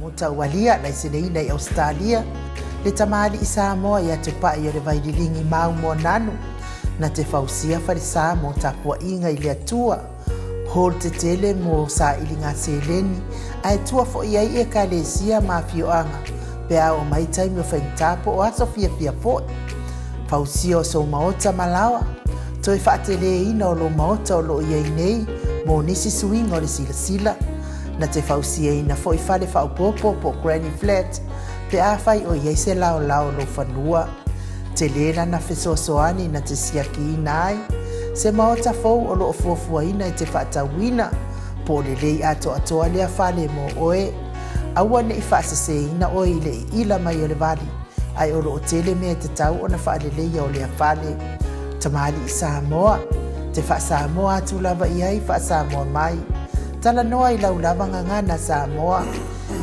Mutaualia na isineina i Australia le tamali i Samoa ia te pai o le vaililingi mau mo nanu na te fausia farisa mo tapua inga i le atua hol te tele mo sa ilinga seleni ai tua fo iai e kalesia mafioanga pe au mai taimi o whaintapo o aso fia fo fausia o so maota malawa toi whaatele ina o lo maota o lo iai nei mo nisi suinga o le sila na te fausia ina fo i fale faupopo po granny flat pe a fai o iai se lao lo fanua te lena na fesoasoani na te siaki ina ai se maota fou o lo fuafua ina i te whaatawina po le lei atoa lea fale mo oe aua ne i whaasase ina oe i le ila mai o le vali ai o lo o tele mea te tau o na whaalelei o lea fale tamali i Samoa te Samoa atu lava i ai Samoa mai tala noa i lau lava ngangana Samoa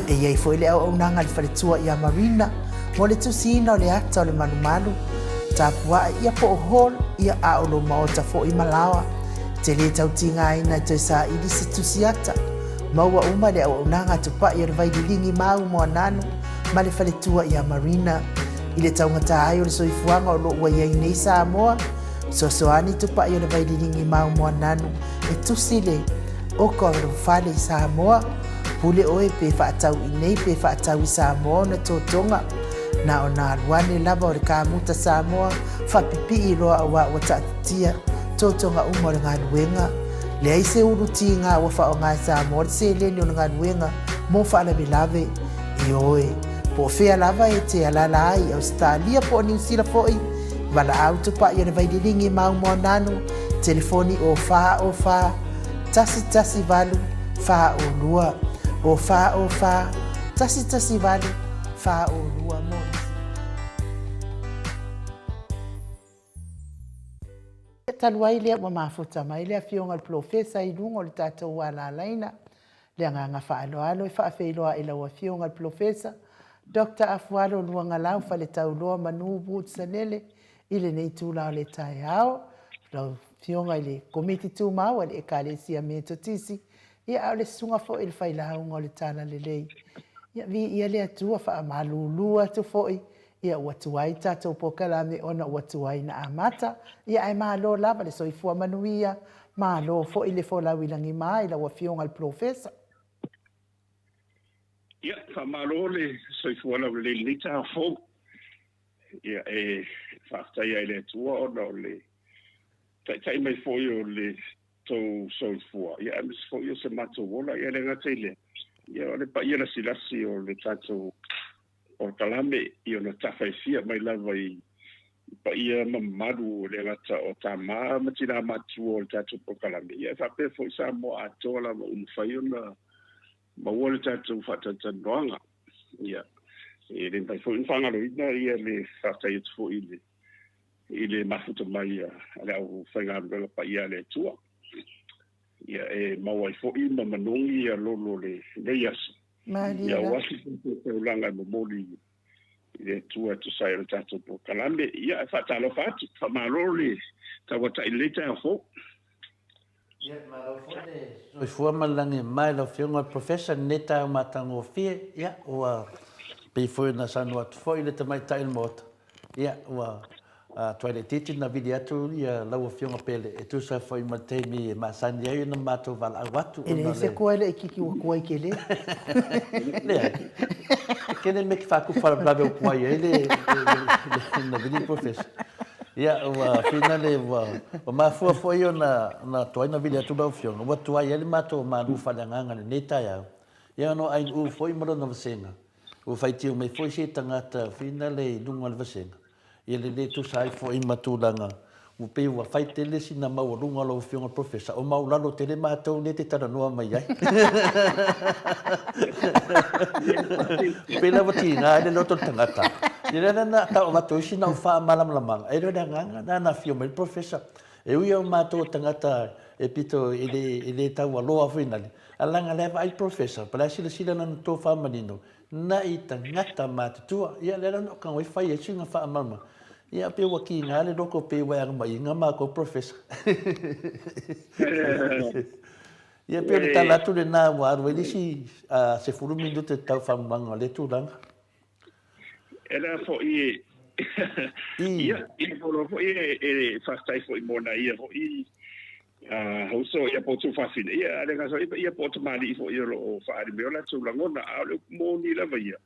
e iai foi le au nanga le whaletua i a marina mo le tusina o le ata o le manumalu tapua ia po hol ia a o lo maota fo i malawa te le tautinga ina te sa ili se tusiata maua uma le au nanga tupa i o le vaililingi mau mo ananu ma le whaletua i a marina i le taungata ai o le soifuanga o lo ua iai nei Samoa soani tupa i o le vaililingi mau mo ananu e tusile o ko fale i Samoa pule oe pe whaatau i nei pe whaatau i Samoa na tōtonga na o nā ruane lava o le kāmuta Samoa whapipi i roa a wa tatatia tōtonga umo le ngā nuenga le aise uruti ngā wafa o ngā Samoa le se leni o ngā nuenga mo whaalawe lave i oe po whea lava e te alala ai Australia po New Zealand foi wala au tupa i o le vaililingi mau mo nanu telefoni o wha tasi valu wha o lua o wha tasi valu wha o lua mo taluai lea wa mafuta mai lea fionga le profesa i lungo le tātou wala laina lea nganga whaaloalo i whaafeiloa i laua fionga le profesa Dr. Afualo luanga lau whale tauloa manubu tsanele i le nei tūlao le tai ao lau fionga i le komiti tūmau le ekalesia me totisi ia au le sunga fo i le whailaunga o le tāna le lei ia le atua wha malulua tu foi ia ua tuai tātou pokala me ona ua tuai na amata ia ai malo lava le soifua manuia malo fo i le folauilangi mai la ua fionga le profesa ia malo le soifua la le lita fo ia whaftai ai le atua ona o le tai mai foi o le tau soifua ia amis foi o se mato wola ia le ngatele ia o le pa ia la silasi o le tātou o kalame i ona tawhaifia mai lava i pa ia mamaru le ngata o tama matina matu o le tātou o kalame ia whape foi sa mo atoa la ma umwhai ona ma ua le tātou whatatanuanga ia e le pai foi whangaro ina ia le whatai atu foi i le mafuta mai le au whaingaru pa ia le tua ia e mawai foi ma manongi ia lolo le reias ia wasi te ulanga mo moli le tua tu sai le tato po kalame ia fatalo fatu fa malole ta wata ileta fo ia malo fole so fua malangi mai lo fionga professor neta matango fie ia wa pe foi na sanu at foi le tamai tail mot ia wa toilet teaching na video tu ia la fionga pele e tu sa foi matemi ma sandia na mato val awatu ele se koele e kiki wa koi kele kene me fa ku fala blave o koi ele na video professor ia wa finale wa ma foi na toina video tu ba fionga wa tu ai ele mato ma lu fa nganga neta ia no ai u foi mo no vasenga o fai tio me foi se tangata finale dunga vasenga ele le tu sai fo imatulanga o pe wa fai tele sina mau lunga lo fionga professor o mau lalo tele matou ne te tara noa mai ai pe la vatina ele lo tangata ele na ta o matou sina o fa malam lamang ele nga na fionga professor e ui o matou tangata e pito ele ta wa lo finale alanga leva ai professor para sila na to fa manino na i tangata matua ia le no kan wi fai e singa fa mama ia pe wa ki ngale loko pe wa mai nga ma ko professor Ia pe le tala tu le na wa ro le si se fulu mindu te tau fa manga le tu langa. Era fo i ia fo i fastai fo i mona ia fo i hoso ia po tu fasine ia ale ga so ia po tu mali fo i lo fa ri me la tu la ngona a le mo ni la ia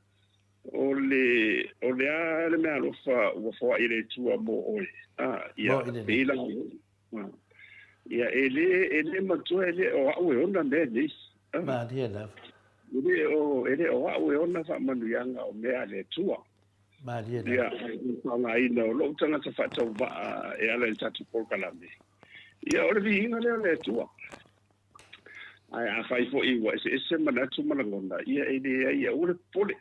o le a le me lo fa o fo i le tu mo o ia pe la ia ele ma tu ele o ona me ni ma dia la ele o ona fa manu yanga o me ale tu ma dia la ia nga ina lo tanga sa fa tau va e ala el tatu por kalame ia o le Viiga le tua ai a fai fo i wa se manatu malangona ia ia o le pole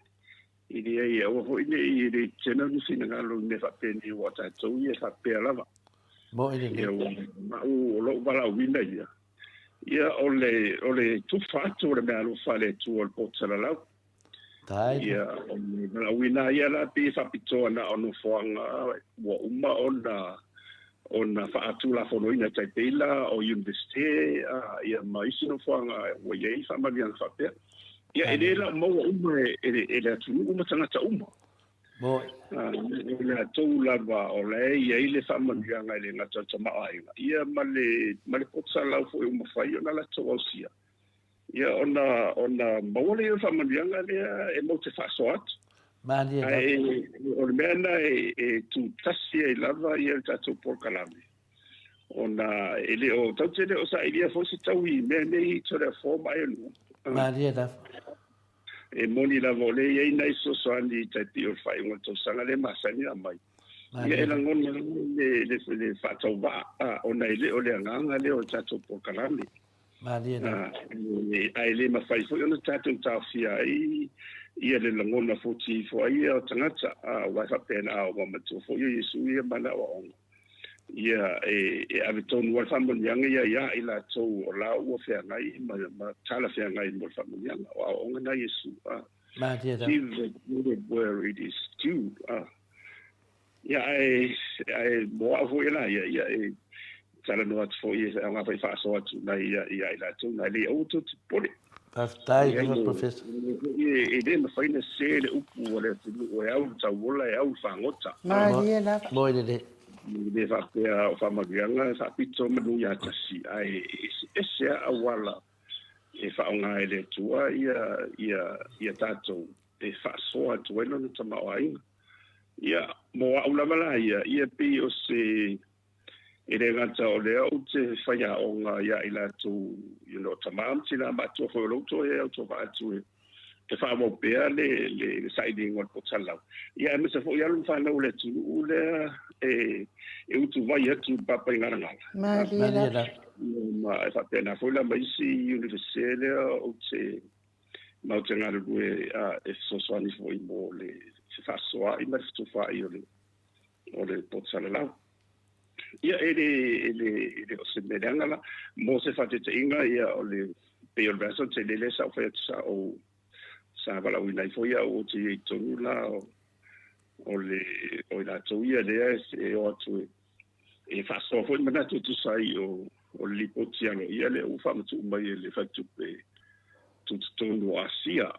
ia o fo i le chena ni sina ngalo ne fa peni wa tatu ia fa pe lava mo ile ia ma o lo bala wina ia o le tu fa tu le malo fa le tu o potala la tai ia la wina ia la pe fa pito na ono foanga wa uma ona fa atu la fono ina tai pela o university ia mai sino foanga wa ye fa ma bien fa pe ia ele la mo uma ele atu uma tanga ta uma mo ele atu la va o le ia ile fa ma bien ile ngata ta ma ai ia male potsa la fo uma fa ia na la tosia ia ona mawale fa ma bien ile e mo te fa soat ma dia la o mena tu tasi e lava ia tatu por kalame ona ele o tau o sa ilia fosi tau I mene I tora forma e no ma dia la e moni la vole e nei so soani tati o fai un to sanga le masani a mai ia e langon le fa tau va ona ele o le nganga le o tatu por kalame ma dia la ai le ma fai fo ona tatu ta fia ia le langona foti fo ia tangata wa fa pena o ma tu fo Yesu ia mana o ia ave ton wa fa mon yang ia ila to la o fe ngai ma tala fe ngai mo fa mon yang o ngana Yesu ma dia da where it is due ia mo avo ila ia tala no at fo ia nga fa so atu na ia ila to na le o to pole tai no professor e ma fai na se le upu le o au ta wola au fa ngota Maria la. mo ile le fa pe o fa magianga sa pito manu ya tasi ai ese awala e fa nga ele tua ia tato e fa so atu no ta mai ia mo au la mala ia pe o se ele ngata o le au te whaia o ngā ia ila tu, tamam tina matua fo loto e au toka atu te wha mo pea le saidi ngot po talau. Ia me se fo ia lu whanau le tu ule e utu vai atu papa i ngara ngala. Maria la. Ma e wha pena fo ila maisi universiele o te Maota ngara rue e sosoani fo I mo le se whasoa I marifitu wha I o le po talau. Ia ele o se meranga la mo se fate te inga ia o le pe o verso te lele sa fa sa o sa vala wina fo ia o te tonu la o la to ia le e o tu e fa so fo mana tu sai o li potiano ia le u fa tu mai le fa tu pe tu tonu asia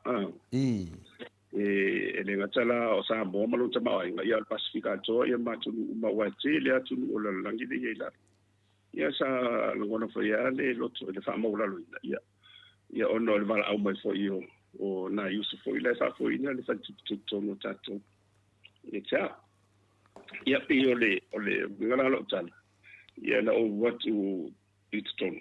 le ngatala o sa bo malu tama ia Pacifica to ia matu ma wati le atu o la langi de ia ia sa ngona fo ia le loto le fa mo la luina ia ono le vala au mai fo io o na yusu fo ile fa fo ina le fa tu no tato ia cha ia pe o le ngala lo tala ia na o watu itton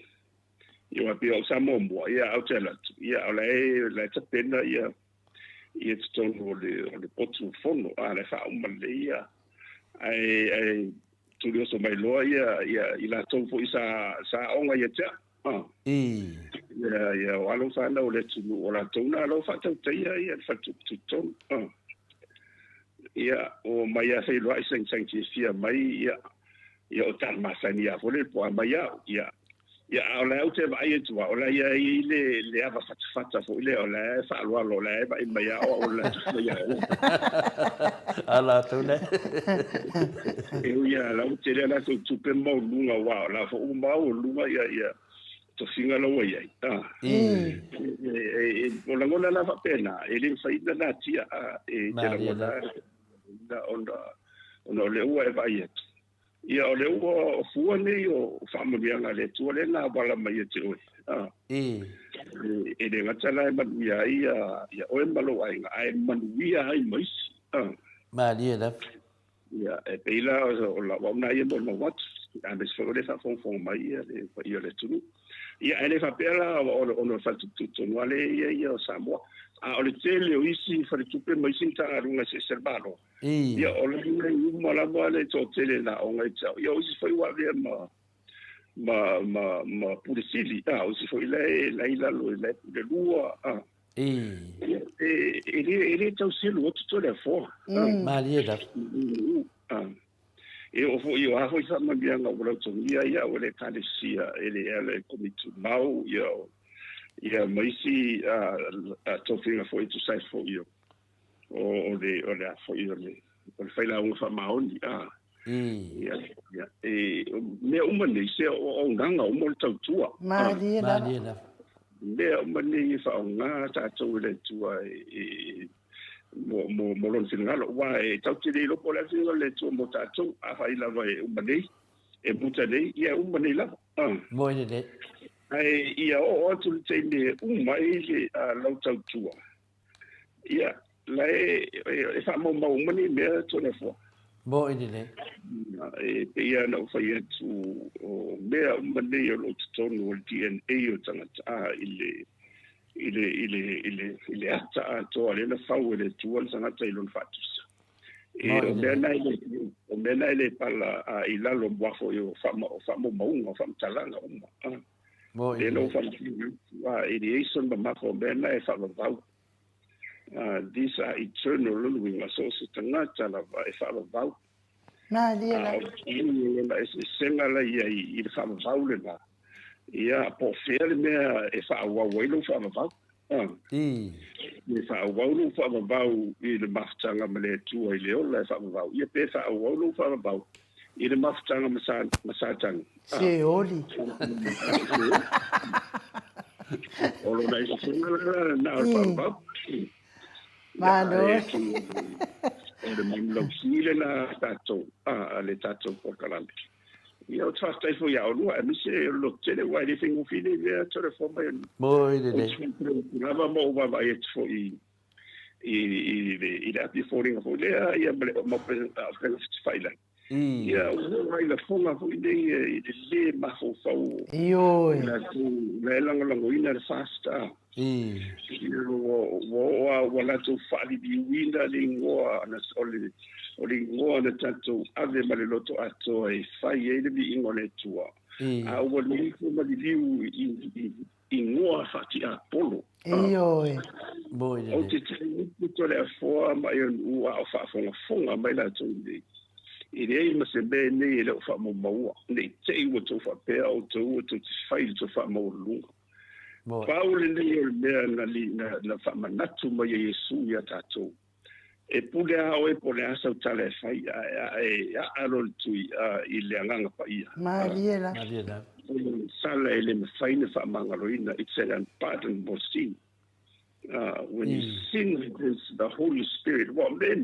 ia pe o sa mo ia au tela ia le tapena ia it's done o le potu fono le fa uma le ia ai tu le so mai loa ia ila to fo sa onga ia ta ia walo fa na o le tu o la tona lo fa ta ia fa tu ia o mai ia sei lo ai sen fia mai ia o tal masania fo le po mai ia ia ola o te vai tu ola ia le ava fata fo le ola fa lo le vai mai ola ia ala tu ne ia la o te le la tu pe mo lunga wa la fo ma o lunga ia to singa lo ai o la ngona la fa pena ele fa ida na tia te la ngona da ona le ua vai ia o le ua fua nei o whaamurianga le tua le nā wala mai te oi. E le ngatala e manuia ia oe malo ai ngā e manuia ai maisi. Maria da. Ia e peila o la wauna ia mo wat. A me se le fa fong mai ia le tunu. Ia ele fa pela o fa tutonu ale ia o Samoa. A o le tele o isi fa le tupe mai sinta arunga se serbalo. Ia o le uma la vale to tele na o ngai tau. Ia o isi foi wa le ma pulisili. O isi foi le ila lo le lua. Ele tau selo o tuto le fo. Maria da. E o fo io ha foi sa mangianga o lo ia o le kalesia ele komitu mau ia maisi tofinga foi tu sai foi io o le foi le fai la un fa maoni ia me umane se o nganga o mo tua Maria da me umane fa nga ta to le tua mo lon sinalo wa tau tiri lo pola singo le tua mo ta to a fai la vai umane e buta dei ia umane la mo ine de ai ia o tu te ne mai le lo tau tua ia e fa mo mani me to le fo mo ine de e ia no fai tu o me mani lo tonu o DNA o tanga ile ata to ale na fa le tua sanga tai lon fatus e o me na ile pala ila lo boafo yo fa mo mo fa talanga le no fa wa ideation ba mako bena e fa ba these are eternal living associates tanga tala ba e fa ba na dia la la es senga la i fa ba le na ia po fer me e fa wa lo fa ba e fa wa lo fa ba i le maftanga mele tu i le ola fa ba ia pe fa wa lo fa ba i le maftanga masatang se oli Olo dai na pa Mano. E lo sile na tato le tato por calante. Io trasta fu ya lo mi se lo tele wa di fingo fine via to le forma moi de lava mo va et fo i da di falling of le ia mo presenta faila. Ia o la fonga fu idei le ma fo io la lango ina fasta o la tu fali di winda lingua na o lingua na tanto ave male loto ato e fai e bi ingole tua a o li fu ma di liu in noa fati a polo io boy o te tu le fo ma o fa fonga mai la tu di e ma se bene le fa mo mo ne te o to fa pe o to fai to fa mo lungo Paul na fa manatu mo Yesu ya tato e pule o e pole asa tale fai a rol tu i le nganga pa ia Maria sala ele me fai na fa mangaloina it's an pardonable sin when you sin against the Holy Spirit what then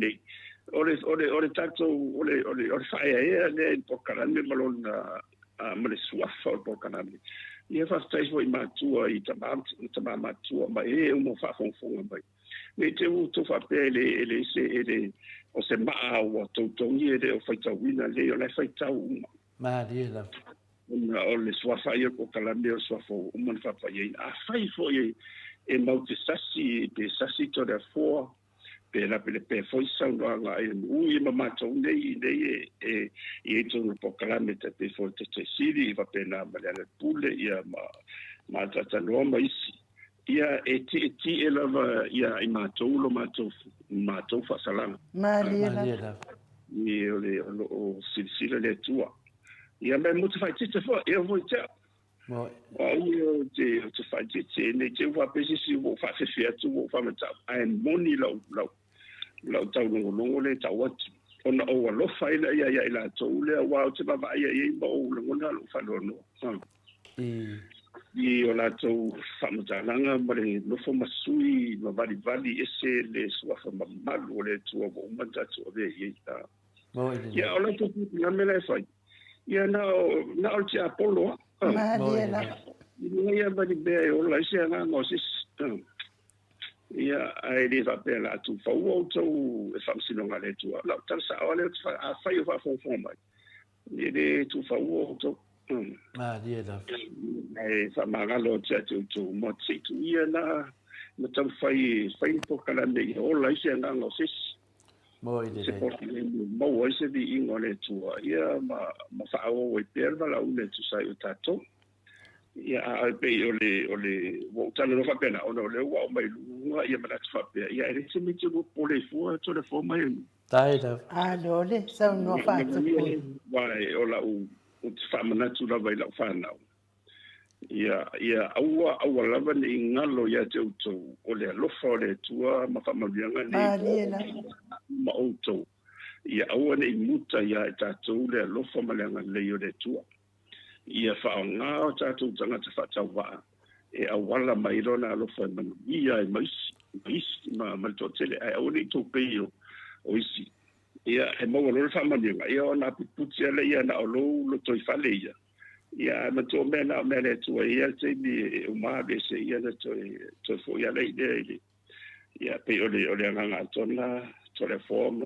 ore tato ore fai ne por calame malon male suafa por calame ia fa stai foi matua i tama matua ma e mo fa fonga mai me te u to fa pele ele o se ma o to ngi ele o fa ta wina le o le fa ta uma Maria o le suafa ia ko kalame o suafa o man fa pa ia a fai foi e mau te sasi to da for pe la pe foi sound nga e ma to nei e to po kalame te pe foi te siri va pe na le pule ia ma ta no ma isi ia e ti elava ia i ma to fa salama Maria ni o silsila le tua ia me mo te fai te fo e vo te mo o te fai te ne te va pe si vo fa se fia tu vo fa mata ai moni lo tau longo le tau atu. Ona o alo faila ia la tau le wa o te baba ia mo longo na lo fa no. I o lātou whamatalanga mare nofo masui ma vali ese le suafa mamalu o le tua o umantatu o vea iei ta. Ia o lātou ngā mele whai. Ia na o te Apollo. Mariela. Ia mani bea e o la ise ngā ngōsis. Ia ai le whapea lātou whau au tau e whamsinonga le tua. Lau tarasa o le a whai o whawhawhau mai. Ia le tu whau au tau. Mariela. E whamangalo te atu tu mo titu ia na tau whai po kalane i o la ise ngā ngōsis. Se poti mau ai se di ingo le tua ia ma whaao e perva la une tu sai o tato ia a pe o le wo tala no whapena o le wao mai lunga ia mana tu whapea ia e se me te mo pole fua to le fo mai taida lole sau no whatu pui wai o la u te whamana tu la vai la whanau ia aua lava ni ngalo ia te utou o le alofa o le tua ma whamarianga ni ma outou ia aua ni muta ia e tātou le alofa ma leanga lei o le tua ia whaonga o tātou tangata whatau waa e awala mai rona alofa e manu ia e maisi ma tōtele ai au ni tō pei o isi ia e maua lore whamarianga ia o nā puputi ala ia na o lo toi whale ia ia ma to mena mele to ia te ni o ma be se ia to fo ia le ia pe o le nga tona to le form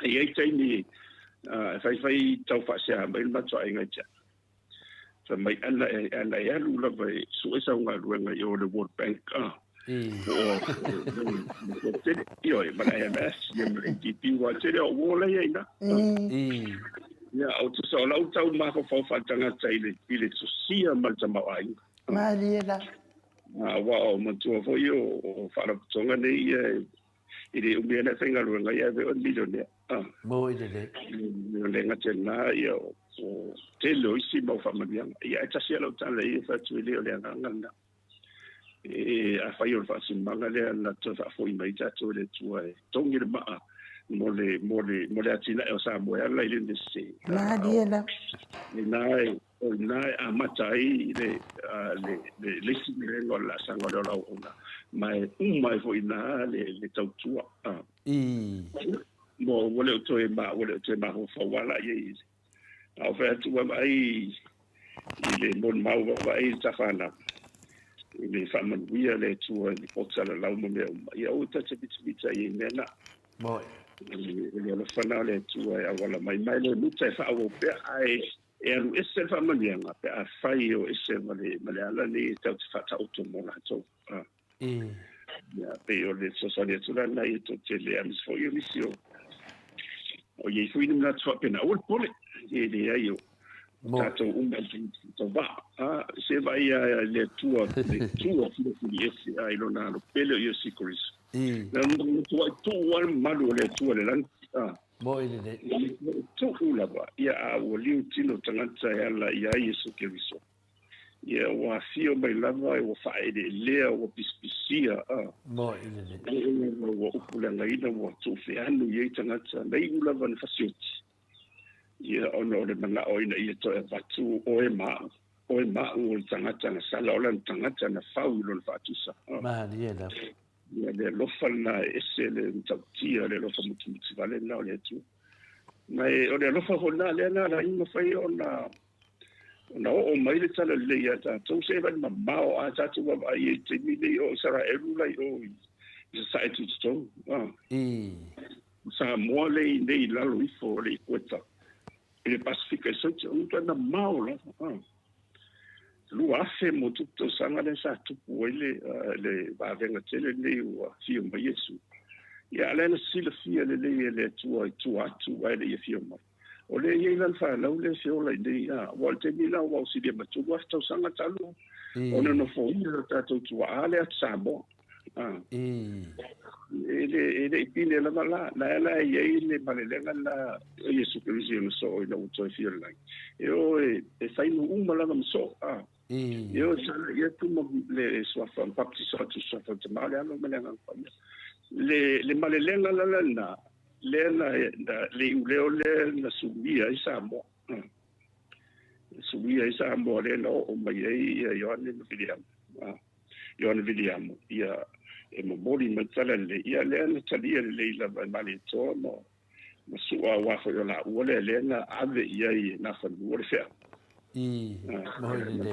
ia te ni fai tau fa se ma il ma to inga cha so mai ana ia lu la vai su esa nga luenga yo le World Bank io ma ia mes ia me ti wa te o wo le ina ia o tu so lau tau ma ko fa tanga tsaile ile tu sia ma tama ai Mariela wa o ma tu fo yo o fa tonga nei ile o mena senga lo nga ia o milionia mo ile le ngate na ia o te lo isi mo fa ma ia ta sia lo tala ia fa tu ile o le nganga a fa yo fa sim manga le na to fa fo mai ta to le tu ai tongi ma mole atina e o Samoa la ile ndese Mariela nai a matai le single la sanga do la ona mai fo ina le tautua mo wole to e ma ho fo wala ye au fa tu mai ile mon mau va ai tafana ile faman wia le tu ni potsala la mo me ia o ta tibita ye nena mo le fana le tu ai wala mai le muta fa o pe ai e alu ese fa manianga pe a fai o ese male ala ni tau fa ta auto mona to ya pe o le so le tu la nai to te le am fo yo misio o ye fui na tso pe na o pole e le ai o tato to va se vai le tua ese ai lo na lo pele yo sikoris na no tu malu le tua le lan mo ile tu la ba ia o liu tino tangata ala ia yesu keriso ia wa fio mai lava o fa ele le o pispisia mo ile o pula ngai na o tu fe anu ye tangata nei lava na fasioti ia ono le mana o ina ia to e batu o e ma o tangata na sala o lan tangata na faulo na fatusa ma ia ia le lofa na ese le tautia le lofa mutu vale na le tu mai o le lofa hona le na la inga fai ona o mai le tala le ia ta tu se va ma mao a ta tu va ai te mi le o sara e rula o i sa e tu sto sa mo le nei la lo fo le queta le pacifica so tu na mao la lu afe mo tutto sanga le sa tu puele le va venga tele le o fio mai yesu ya le na sila fia le tu atu vai le fio mai o le ye lan fa la le fio la de ya volte mi la o si de matu wa sto sanga talu o no fo ile ta tu ale at sabo ele pine la la ye le balele la yesu kristo no so no to fio la e sai no la so io tu le sua fa papti so tu so fa te male ano me le malelenga la le ule na subia i Samoa suia i Samoa le no o mai ai Ioane William ia e mo mori matala le ia le na talia le la mali to mo sua wa fo yo la o le na ave ia i na fa no le fa mo le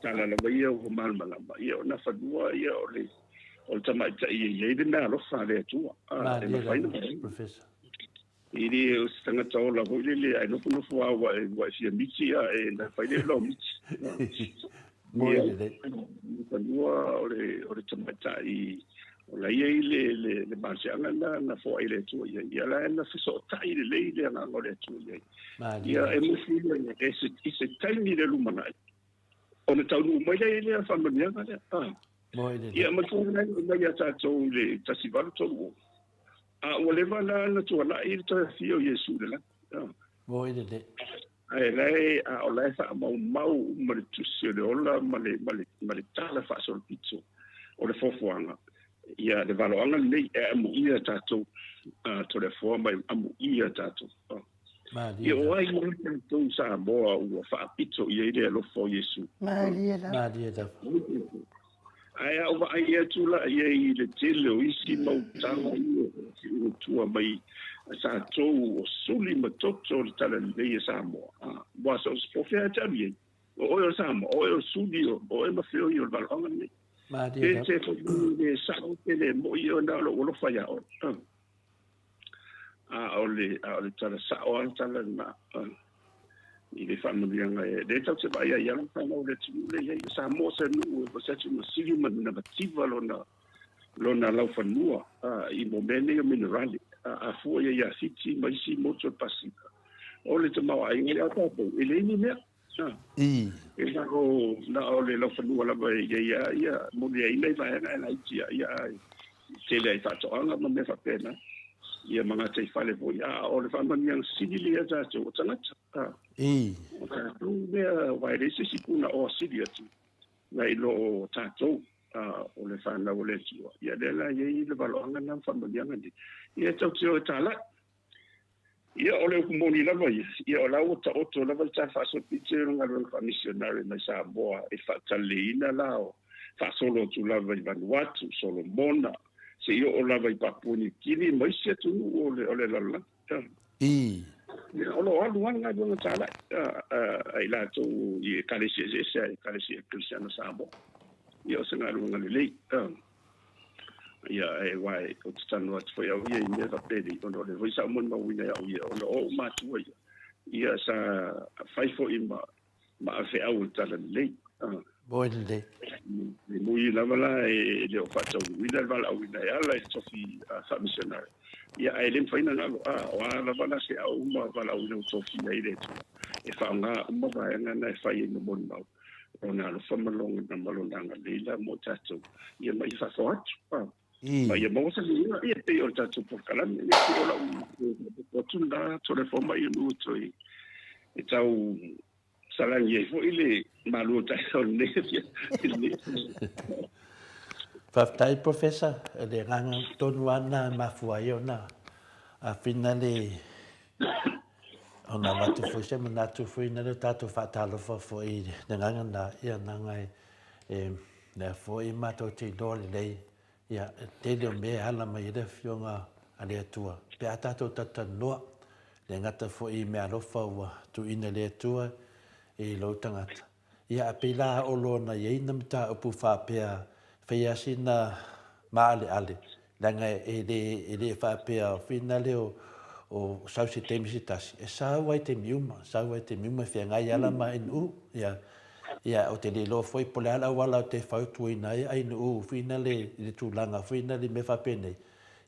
tala la vai o mal mala ia na fa no ia o tama ia de na lo fa le tu professor Ili o stanga tola ho le ai no no fo wa si miti e na fa le lo miti mo le ore tamata i o la ia le base na fo ile tu ia la na so tai le na ngore tu ia e mo fi e se tai ni le lumana o na tau mo ile fa mo nia mo le ia mo tu na ia ta to le ta si va to o le vala na tu la i to fio Yesu le la mo le ai lei o lei fa mau ma le tu se le ola ma le tala fa so pizzo o le fofuanga ia le valo anga nei e mo ia tato to le forma amu ia tato ia o ai mo to sa boa o fa pizzo ia ile lo fo Yesu Maria ai o ai ia tu la ia i le tele o isi mau tanga i tua mai sa to o suli ma toto le tala le Samoa wa so spofia tabi o Samoa o sudi o e ma feo i o balonga ni te fo le sa o le mo i o na lo fa ya o le tala sa o tala na i le famiglia le tau se vai ia fa no le tu le Samoa se no se tu no sili ma na bativa lona lau fanua i momene o minerali a fu ia fiti mai si moto pasika o le tama ai ngi ata po ele ni me e na o le lau fanua la vai ia mo le ai vai na ia tele ai fato anga ma me fa pena ia manga te fale po ia o le fama ni sili ia ta o tana o ta tu me vai le si kuna o sili atu vai lo tato o le fana o le tua ia le la ia le valonga na fama ni anga ia tau tio tala ia o le kumoni la vai ia o la o to la vai ta fa so pitero nga lo fa missionary na Samoa e fa talina la o fa solo tu la vai Vanuatu solo mona se io o la vai papuni kini mai se tu o le la la o lo alu anga do tala ai la to i kalisi cristiano Samoa ia se nga lu nga le ia e wai o tano at foi au ia me va pedi o le voi sa mon ma wina ia o ma tu ia sa fai fo ima ma fe au tala le boy le mui la vala e le fa tau wina vala wina ia la to fi fa missionary ia ai le faina na o la vala se au ma vala wina to fi ai le e fa nga mo va nga na fai no mon ma ona lo fa malong na malonga le la mo tato ia mai fa fort ma ia mo se ia te o tato por kala ni o la o tunda to le forma ia no to e tau salangi fo ile malu ta ne Faftai professor le ranga tonu ana mafua na a finale ona watu foi se mana tu foi na tato fatalo fo i de ranga na ia nanga na foi mato ti dole lei ia te le me ala mai de fionga ale Atua pe atato tata no le ngata fo i me alofa wa tu ina le Atua e lo tangata ia pela o lona ia ina mta upu fa pea fea sina maale ale langa e le fa pea finale o sau se temisi tasi e sau ai te miuma fea ngai ala ma inu ia o te le lo foi pole ala wala o te fautuina ai nu finale le tūlanga finale me fa pene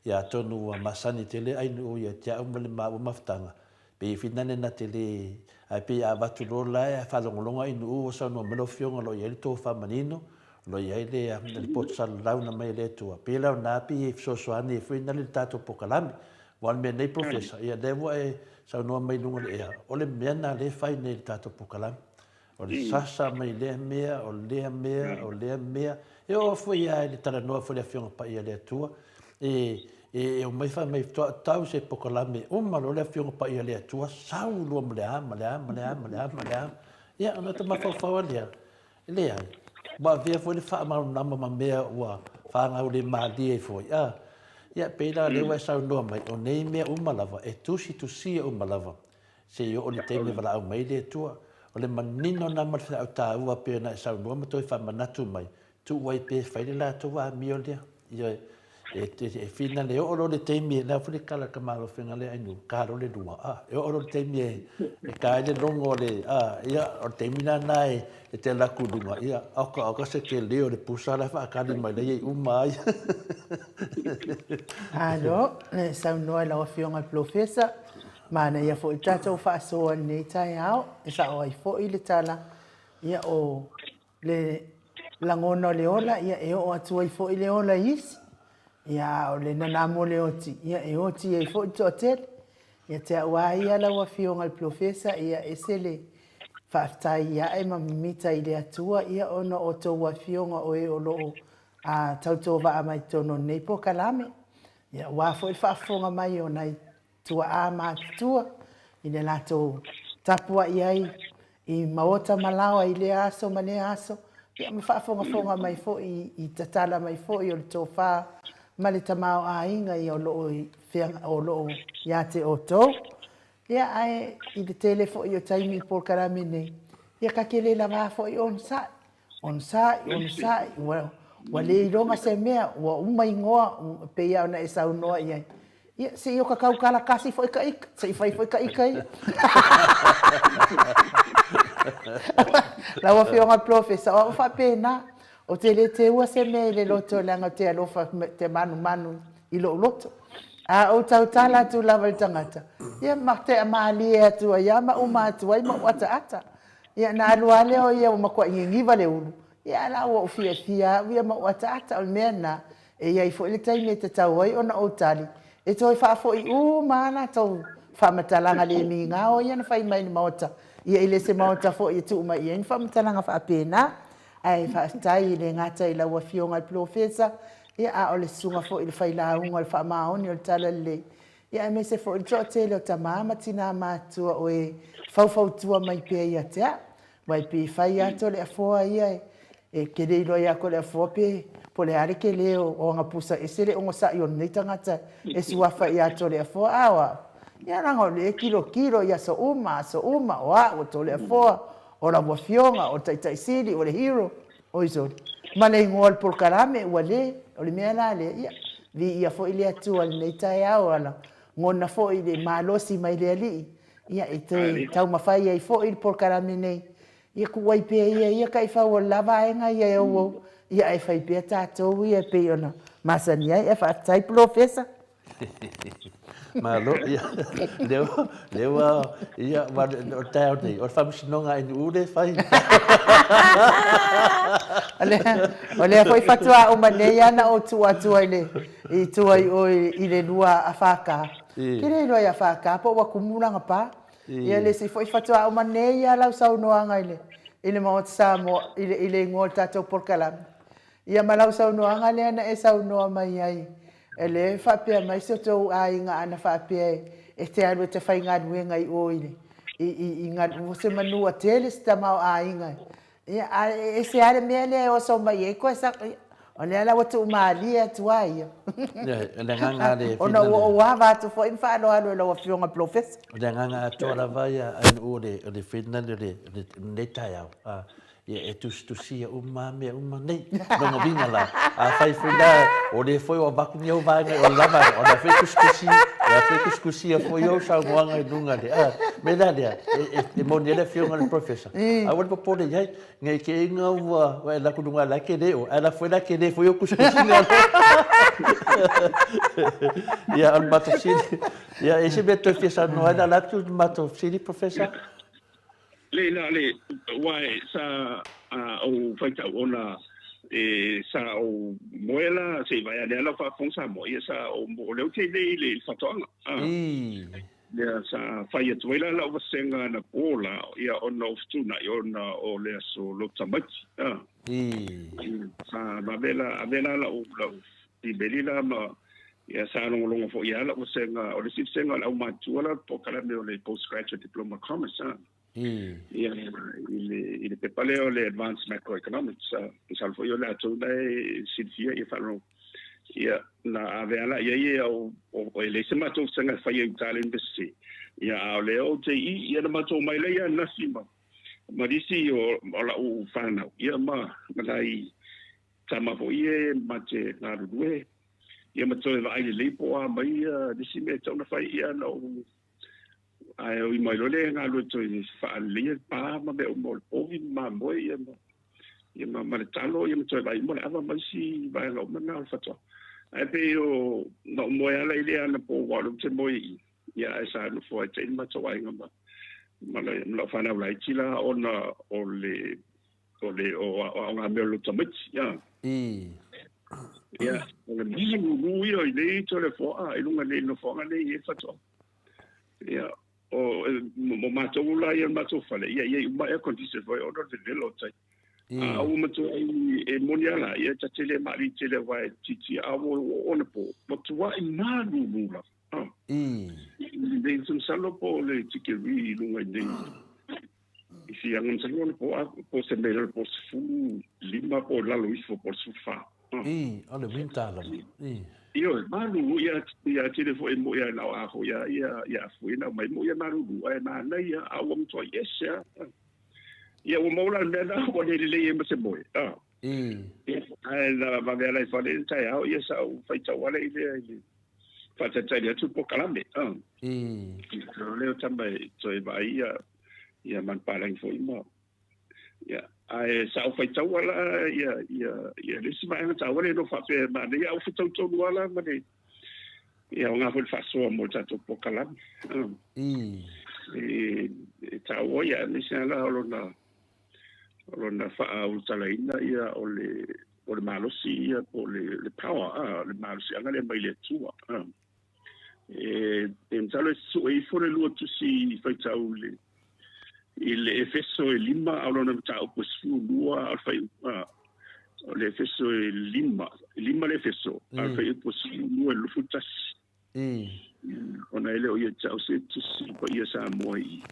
ia tonu masani tele ai nu ia tia umale ma maftanga pe finale na tele ai pe a watu lo la e fa longa inu o sa no melo fionga lo ia to fa manino lo ia le potsal launa mai le tua pe la na pi so so ani finale tato pokalami wan me nei professor ia devo e sa no mai lunga le o le mena le fai nei tato pokalami o le sasa mai le mea e o foi ai le tala no foi le fionga pa ia le tua e o mai fa mai tau se pokalami o malo le fionga pa ia le tua sau lo mle ia ona te mafaufaua lea le ai ma vea foi le fa'amaunama ma mea ua fa'agau le malia ai foi ia peila le ua e saunoa mai o nei mea uma lava e tusitusia uma lava se i o le teimi valaau mai le atua o le manino nama le feʻau tāua pe na e saunoa ma toe fa'amanatu mai tu'uai pe fai le latou amio lea ia e fina le o'o lo le teimi e lea foi le kala kamalofega le ainu kalo le lua e o'o lo le teimi e kae le logo o le ia o le teimi lana e te lakuluga ia oka se keleo le pusa la fa'akali mai lei ai uma ai alo le saunoa la ofionga profesa mana ia fo tatou fa'asoa nei taiao e sa'o ai fo'i le tala ia o le lagona le ola ia e o'o atu ai fo'i le ola isi ia o le nanamo le oti ia e oti ai fo'i to'atele ia te a'ua ia lau afioga le profesa ia ese le fa'afetai ia e mamimita i le atua ia ona o tou afioga o e o lo'o a tautou va'a mai tono nei po kalame ia ua fo'i le fa'afoga mai ona i tua'a matutua i le latou tapua'i ai i maota malawa i le aso ma le aso ia ma fa'afogafoga mai fo'i i tatala mai fo'i o le tofā ma le tamao āiga i o lo'o o lo'o iā te outou ia ae i le tele fo'i o taimi i polokalame nei ia kakele lava fo'i ona sa'i ua le iloga se mea ua uma igoa peia ona e saunoa i ai ia se o kakau kalakasi fo'i ka'ika se'i fai fo'i ka'ika ia lau afioga profesa o fa'apena o te le te ua se mea i le loto o le aga te alofa te manumanu i lo'o loto a o tautala atu lava le tagata ia ma te amalie atu ai ma uma atu ai ma ua ta'ata ia na alua leo ia ua makuaʻigigiva le ulu ia la ua o fiafia ia ma ua ta'ata o le mea na e iai fo'i le taimi e tatau ai ona ou tali e toe fa'afo'i mana tou fa'amatalaga le migao ia na fai mai le maota ia i le se maota fo'i e tu'u mai ia ni fa'amatalaga fa'apena ai fa'atai i le gata i lau afioga le profesa ia a o le susuga fo'i le failauga o le fa'amaoni o le tala lelei ia e me se fo'i le to'atele o tamā ma tinā matua o e faufautua mai pea ia te a mai pe fai atu o le afoa ia e kele iloa ia ko le afoa pe po le are kele o anga pusa e se le ongo sa'i o nei tangata e suafa ia atu o le afoa awa ia ranga o le kilo ia so uma o a o to le afoa o la wafionga o tai siri o le hero o iso ma le ingoa le polkarame ua le o le mea la le ia vi ia fo ile atu al nei tai au ala ngona fo ile malosi mai le ali ia e te tau mawhai ai fo ile polkarame nei ia kuai pe ia kai fa o lava enga ia o ia e fai pe tatou ia pe ona masani ai e fa tai profesa malo ia leo ia va o tau nei o famsinonga in ude fai ole foi fatua o maneia na o tua ile i tua o ile lua afaka kire lo ia afaka po wa kumula ngapa ia le se foi fatua o maneia la saunoanga ile mo Samoa ile ngol tato porkala ia malau saunoanga le na e saunoa mai ai ele fa pe mai se to ai nga ana fa pe e te alu te fai nga nuenga i oile i nga você manua teles tamau ai nga ia ese are mele o so mai e ko esa ona ala watu mali atu ai le nganga le ona wa va tu fo infa lo alo lo fionga professor le nganga to la vai ai le fitna le taiao ia e tusia umame nei no vinga la a fai funda o le foi o baku ni o vai o lava o la fai kuskusia foi o sa moanga i dunga de me da dia e mo le fionga le professor a wol po de ai ngai ke nga wa la ku dunga la ke de o ala foi la ke de foi o kuskusia ia al matofsili ia ese beto fiesa no ada la tu matofsili professor le wai sa o faita ona sa o moela se vai ale la fa fonsa mo ia sa o le te le fatonga ia sa fai tu ela la vasenga na pola ia ona ftuna ona o le so lo tamati sa avela la o di belila ma ia sa no longo fo ia la vasenga o le senga la o matua la po kala me o le postgraduate diploma commerce Ia ile pe pale o le advanced macroeconomics salvo yo la tu dai silfia ia falo ia na avela ia o le sema tu sanga fa ia talent besi ia o le o te ia na to mai le ia na sima marisi o la u fana ia ma dai tama fo ia ma te na ruwe ia ma to vai le po a mai disi me to na fa ia no ai o mai lo le nga lo to fa le pa ma be o mo o vi ma mo ia ma le talo ia ma to vai mo ava ma si vai lo ma na fa to ai pe o no mo ia le ile ana po wa lo te mo ia sa no fo te ma to ai nga ma le fa na lai tila ona o nga me lo to mit ia ia o le mi mu ia ile to le fo a ilunga le no fo nga le ia fa to ia o mo mato la ia mato fale ia ma e condition foi order de lo tai a o mato e moniala ia tele mari tele vai titi a o ona po tu wa ma lu la de sun salo po le tiki ri lu ngai de si ang salo po se mele po fu lima po la luis po su fa ole winter la io malu ia tele fo mo ia na a ho ia fu ina mai mo ia malu ai na na ia a o mo yes ia o mo la na o le le ia se boy ai la va ver la fa le tai au ia sa fa ta wala ile fa ta tai tu po kalambe le o tambai so va ia man palang fo mo ia ai sa o fai tau wala ia le si mai ta wala no fa pe ma ia o fa tau wala ma de ia nga fo fa so mo ta to po kala ta o ia ni sa la lo na fa o tala ina ia o le malo si ia po le power le malo si anga le mai le tua talo so e fo le lu tu si fai tau le il efeso lima alona ta opus lua alfa le efeso lima le efeso alfa opus lua lufutas ona ele o ia tau se tu si pa ia sa moi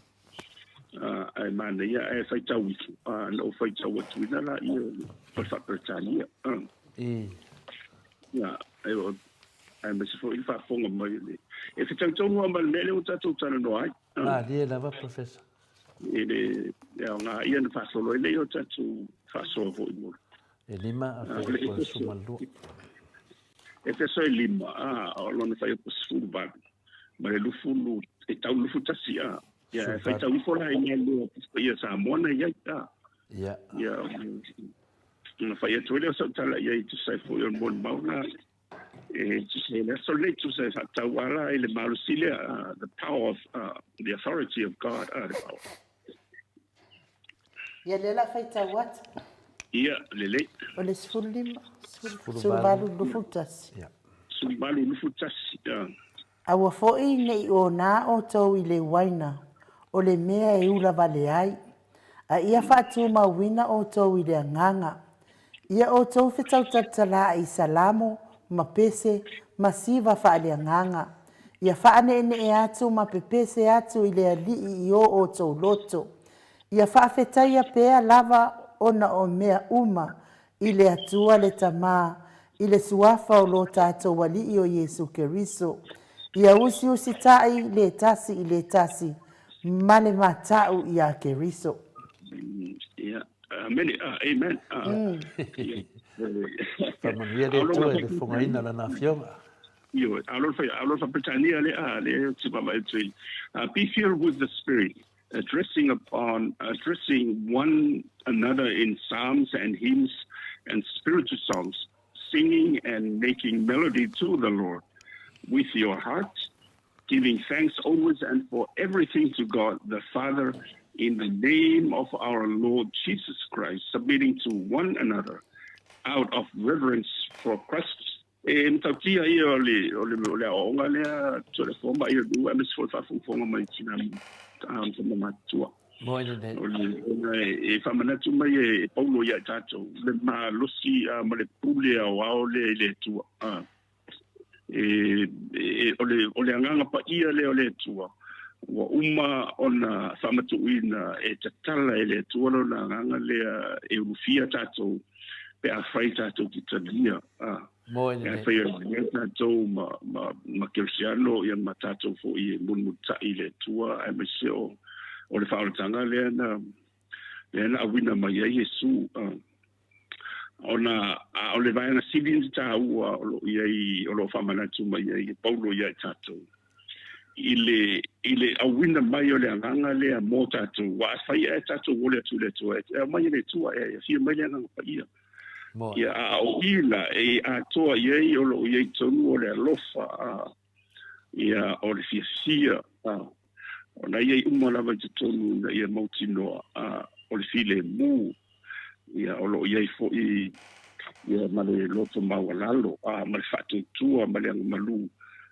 ai mana ia e fai tau no fai tau tu na la ia pa fa Britania ia ai me se fo il fa fonga mai e fe tau no mal mele o tatu tana no ai dia lava professor ele nga ia na fa solo ele o tatu fa solo vo mo e lima a fe ko sumalu e fe so lima o lo na fa ko suba ma le lu e tau lu tasi ia fa tau fo la ia lo ia sa mona ia na fa ia tu le so tala ia tu sai fo yo mon mauna tu sei la so le tu sai fa tau wala ele malusilia the power of the authority of God the power ia le la faita wat ia lele o le sulubalu lufutas sulubalu lufutas aua fo'i nei o nā o tau i le waina o le mea e ula vale ai a ia fa'atu mauina o tau i le anganga ia o tau fetau tatala i salamo ma pese ma siva fa'aleanganga ia fa'ane'ene atu ma pepese atu i le ali'i i o tau loto ia whaafetaia pea lava ona o mea uma i le atua le tamā i le suafa o lo tātou wali'i o Iesu Keriso. Ia usi tai le tasi i le tasi ma le matau i a Keriso. Amen. Amen. Whamanuia le tue le whungaina la na fionga. Alon fa Britannia le tibama e be filled with the Spirit. Addressing one another in psalms and hymns and spiritual songs, singing and making melody to the Lord with your heart, giving thanks always and for everything to God the Father in the name of our Lord Jesus Christ, submitting to one another out of reverence for Christ. Mtautia ia ole onga lea tole forma ia dua mesfolfa fonga mai tina sama matua. Moina ne. E famanatu mai e paulo ia tato le ma losi ma le pule au le tua. Ole anganga pa ia le tua. Ua uma ona whamatuina e tatala e le tualo na nganga lea e urufia tātou pe a whai tātou ki talia. Mo E ine a whai a tātou ma kersiano ia ma tātou fo i e munmuta i le tua e me se o le whaoratanga lea na awina mai a Yesu. Ona o le vai na siblings ta ua o lo whamanatu mai ai Paulo ia tātou. Ile awina mai o le anganga le a mo tātou. Wa whai e tātou o le tua. E mai le tua e fia mai le anganga pa ia. mo Ia a o ila e a toa iei o lo iei tonu o le alofa. Ia o le fia. O na iei umalawa te tonu na ia mautinoa. O le file mu. Ia o lo iei fo i ia ma le loto mawalalo. Ma le whatu tua ma le malu.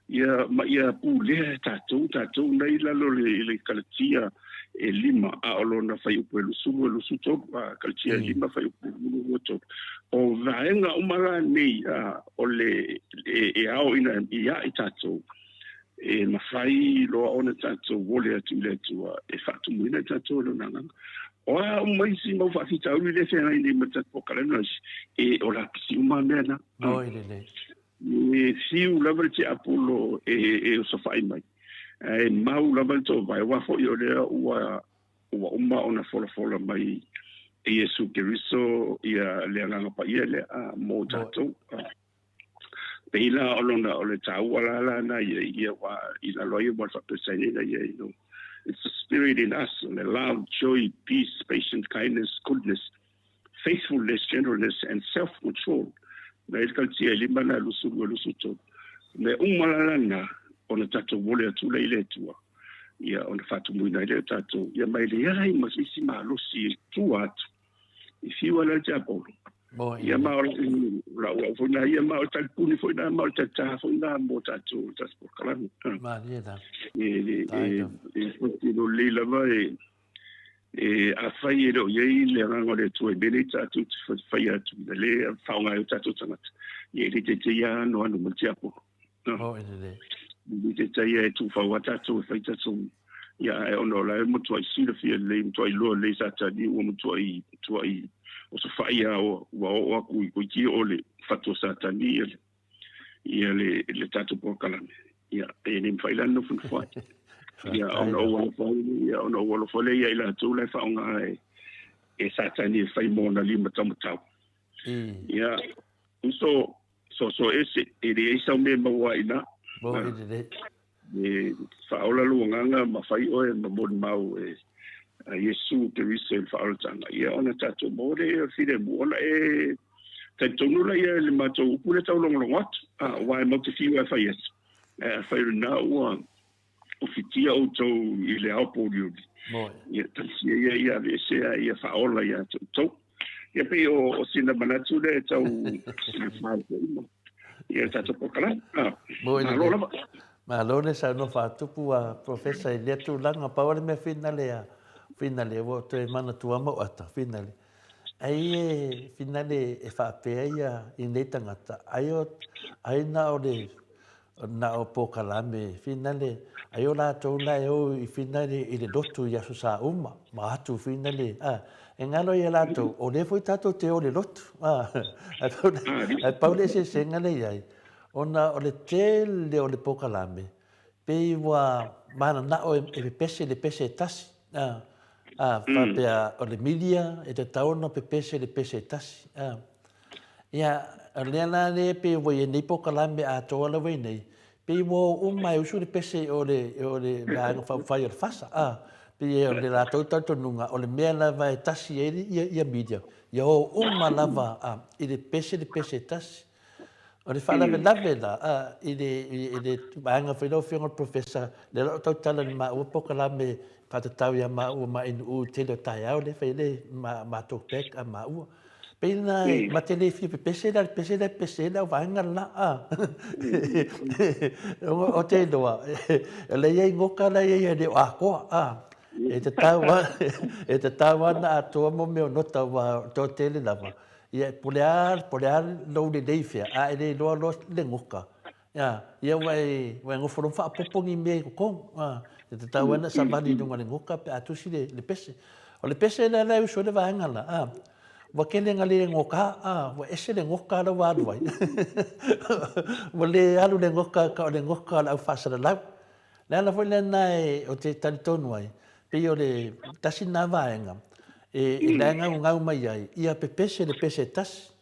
Ia pu lea tātou nei lalo le kalatia e lima a olona whai upo e lusu toku kalatia e lima whai upo e lusu toku. O vaenga umara nei o le e ao ina ia i tātou e mawhai loa ona tātou wole atu le tua e whatu muina tātou lo nanganga. O a umaisi mau whawhita uri le whenga i ni matako kalanas e o la kisi umamena. mo ine E siu lava te apolo e o safai mai. E mau lava to vai wafo i o lea ua uma ona fola mai e Yesu Keriso ia lea nganga pa ia lea mo tatou. Peila olona o le tau ala na ia wa ina loia mo whapesai na ia ino. It's the spirit in us, and the love, joy, peace, patience, kindness, goodness, faithfulness, gentleness, and self-control. Na ele kaltia lima na lusu to me umalana ona tato wole atu le ile tua ia ona fatu muina ile tato ia mai le ai masisi malusi tua atu isi wala japo ia ma la fona ia ma tal puni fona ma tata fona mo tato tas por kalan ma ia da e le lava e a fai e lo iei le rango le tue bene tatu fai atu le faunga e tatu tangata ie le te ia no anu multiapo mo ine te ia e tu faua tatu e fai tatu ia e ono la e mutu ai sila fia le mutu ai loa le sata ni o mutu ai o so fai a o aku i ki o le fatu sata ni ia le tatu por kalame ia e ni fai lano funfai ia ona wala fole ia ila tu le faunga e satani fai mona lima tamatau ia so ese e de esa me mawaina mo ine e faola luanga ma fai o e mamon mau e Yesu Keriso faoltanga ia ona tatu mole e fide mola e tentonu la ia le mato upule tau longlongot wa mo te fiwa fai es fai na wa o fitia o tau i le aupo riuri. Ia tansia ia vesea ia faola ia tau. Ia pe o sina manatu le tau sina whaepo. Ia tata pokala. Ma lone sa no whātupu a profesa i letu langa paore me whinale wo te mana tua Maota whinale. Ai whinale e whaapea ia i nei tangata. Ai na o le na o pokalame whinale. Ai o lātou lai o i whinare i le lotu i aso sa uma, ma atu whinare. E ngalo i lātou, o le foi tātou te o le lotu. Ai paule se ngale iai. Ona o le tele o le pokalame, pe wa mana na o e pepese le pese tasi. Whapea o le milia e te taona pepese le pese tasi. Ia, lea nā le pe wa i nei pokalame a toa la wei nei. Pe wo mai usu le pese o le vanga whai o le fasa. Pe o le rātou tautonunga o le mea lava e tasi e ia media. Ia o lava i le pese tasi. O le whalawe lawe la i le vanga whaidau whionga professor le rao tautala ni maa ua pokalame patatau ia maa ua ma inu tele o tai au le whaile maa tōpek a maa ua. Pena matele fi pese la vanga la o te doa le ye ngoka la ye de ako e te tawa na to mo me no tawa to tele lava ia polear lo de defia a ele lo le ngoka ia wai ngoforo fa popongi me ko te tau ana sa mali dunga le ngoka pe atusi le pese o le pese le la uso le vaenga la wa kele ngali ngoka wa ese le ngoka la wa vai wa le alu le ngoka ka le ngoka la fa sa la la foi le nai o te talitonu ai pe o le tasi na vaenga e la ngau mai ai ia pe pese le pese tas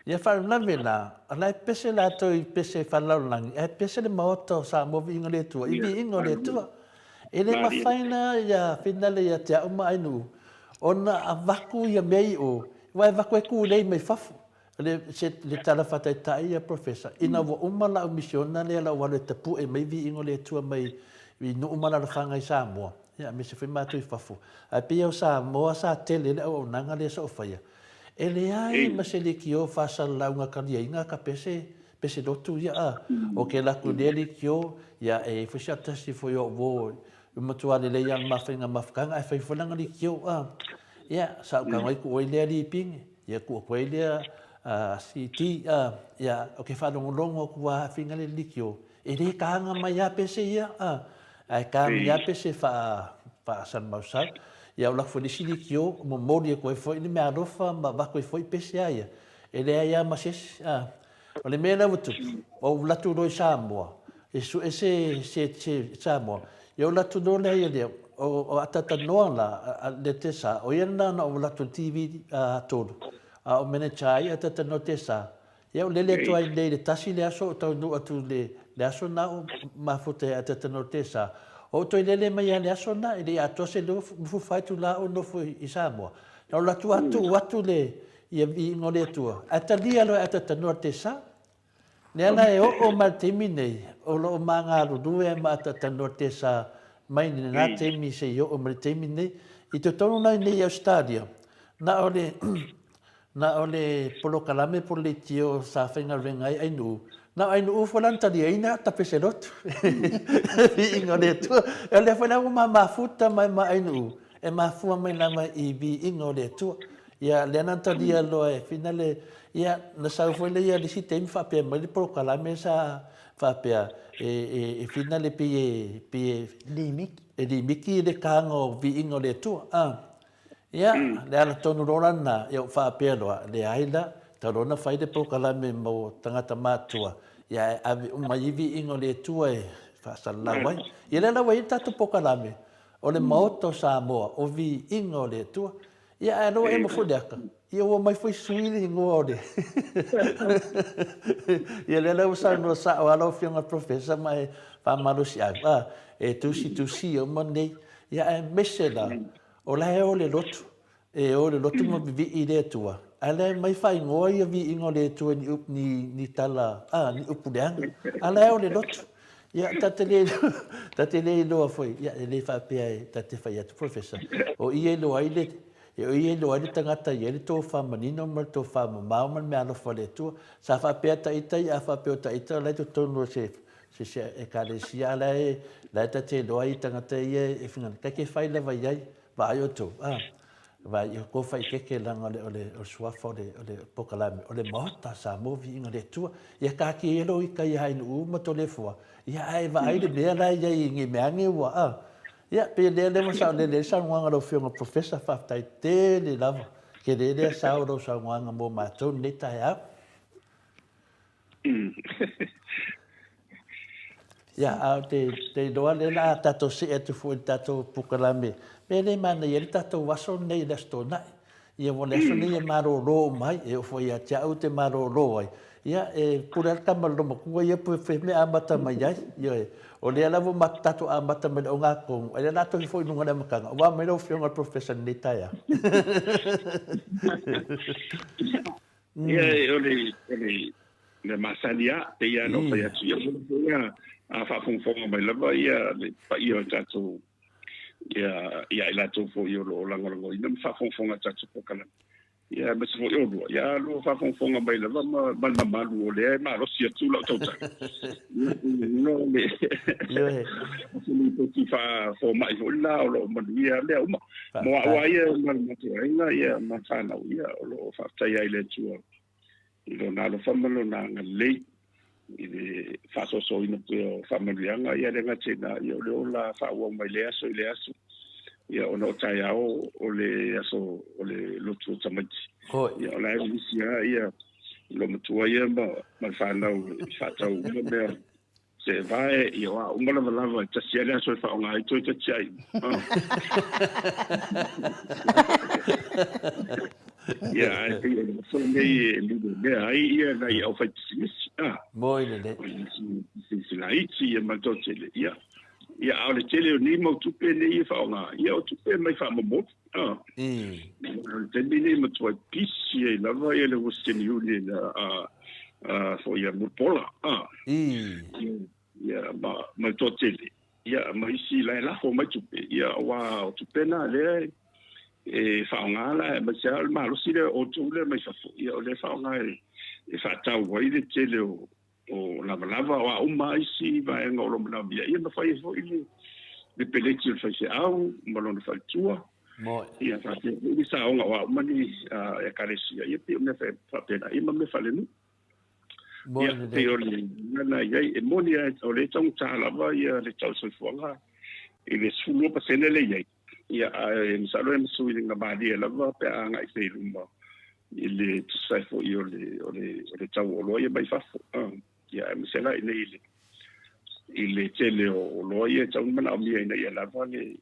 ia fa na vela ala pese la to pese fa la lang e pese le Maota sa mo vi ngale tu i vi ngale tu ele ma faina ia finale ia te uma ainu ona avaku ia mei o vai vaku ku le mai fafu le tala fata tai ia professor ina vo uma la misiona le la wale te pu e mai vi ngale tu mai vi no uma la fanga i Samoa ia me se fe ma tu fafu a pe o Samoa sa tele le o nanga le so fa ele ai ma se le kio fa salaunga kaliainga ka pese dotu ia o ke la kudeli kio ia e fisiata si fo yo vo matua le ia mafinga mafkanga e faifulanga li kio ia sa ka ngai ku ile ali ping ia ku ko ile city ia o ke fa longo ku wa finga le likio ele ka nga mai a pese ia ai ka ia pese fa san mausal ia o la folisili kio mo mori ko foi ni me arofa ma va ko foi pesia ele ia ma ses o le mena vutu o la tu do Samoa e se Samoa ia la tu do le ia o atata no la de tesa o ia na o la tu TV todo o mena chai atata no tesa ia o le to ai le tasi le aso to no atu le aso na ma fote atata no tesa o to ile mai ale asona ile ato se do fu fai tu la o no fu i Samoa no la tu atu le ia vi ngole tu atalia lo atata no tesa ne ana e o ma temine o lo manga ru due ma atata no tesa mai ni na temi se yo o ma temine i to tonu na ni stadia na ole polo kalame por le tio sa fenga venga ai nu na ai no falanta di ina ta peserot ingole tu ele foi na uma futa mai ai no e ma fu mai na mai i bi ingole tu ia le nanta dia lo e finale ia na sa foi le ia di sistema fa pe mai pro kala mesa fa pe e finale pe limiki de kango vi ingole tu ia le ala tonu rorana ia fa pe lo le aila tarona fai de pro kala me mo tangata matua ia ave uma ivi ingole tua e fa sala wai ia la wai tatu pokalame o le Maota Samoa o vi ingole tua ia no e mo fodeka ia o mai foi suili ngore ia le usa no sa o alo fianga professor mai fa malusia e tusi o monday ia e mesela o la e o le lotu mo vi ide tua ale mai fai ngoi vi ingole tu ni tala ni upudeang ale o le lot ya tatele lo foi ya le fa pe tate fa ya professor o ie lo ai tangata ye to fa manino mal to fa ma me alo fa le tu sa fa pe ta ita ya fa pe ta ita le to no se e kale sia la tate lo ai tangata ye e finga ke fai le vai o to vai eu ko fai ke langa ole o suafa ole pokalame ole Maota sa movi inga le tua ia ka ki elo i kai hai no ma to le fo ia ai vai de be la ia ngi me angi wa ia pe le mo sa le sa nganga lo fio professor fa tai te le lava ke le sa o sa nganga mo ma to ne ta ya ia a te doa le la tato se e tu fu tato pokalame pele mana ia tato waso nei le stona ia vole so nei maroro mai e foi a tau te maroro ai ia e pura kamalo mo ku ia pu fe me amata mai ai ia o le ala vo matato amata me o nga ko ele la to foi nunga le makanga wa me lo fio nga professor ni taia ia le masalia te ia no fa ia a fa fonga mai lava ia le pa ia tato ia ila to fo yo lo lango ina fa fonga tato pokala ia me fo yo ia lo fa fonga mai lava ma malu o le ma lo sia tu lo tota no me ni to ti fa fo mai fo la lo ma ia le mo wa ia ma ia ma fa na ia lo fa tai ile tu lo na lo fa malo na le ile faso ina pe familianga ia lenga tena ia le la fa wa mai le aso ia ona tai ao o le aso o le lotu tamati ia la ia lo matua ia ma fa na fa tau me se vai ia wa uma lava ta sia le aso fa nga i to ta chai ia ai pe so me le ai ia na ia o fa Moi le. Si la iti ma totele ia. Ia ale tele ni mo tupe ni fa nga. Ia o tupe mai fa mo. Tele mo tu pisi e la va ele Western Union for ia mo pola. Ia ma totele. Ia mai si la fo mai tupe. Ia wa tupe na le e fa nga la ma sia ma lo si le o tu le mai fa ia le fa nga e fa tau wa ile tele o lava wa uma isi va en olo na via ia fa fo ile de pelete fa se au malon fa tua ia fa ni sa wa mani e karesia ia pe me fa pena ia me fa le nu ia pe o na ia e moni o le tong ta lava ia le tau so fo nga ile sulo pa se le ia e sa lo em su ile na ba dia lava pe anga i se lumba ile sai fo io le tau o lo ia mai fa ia me se la ile tele o lo ia tau mana mi ina ia la vale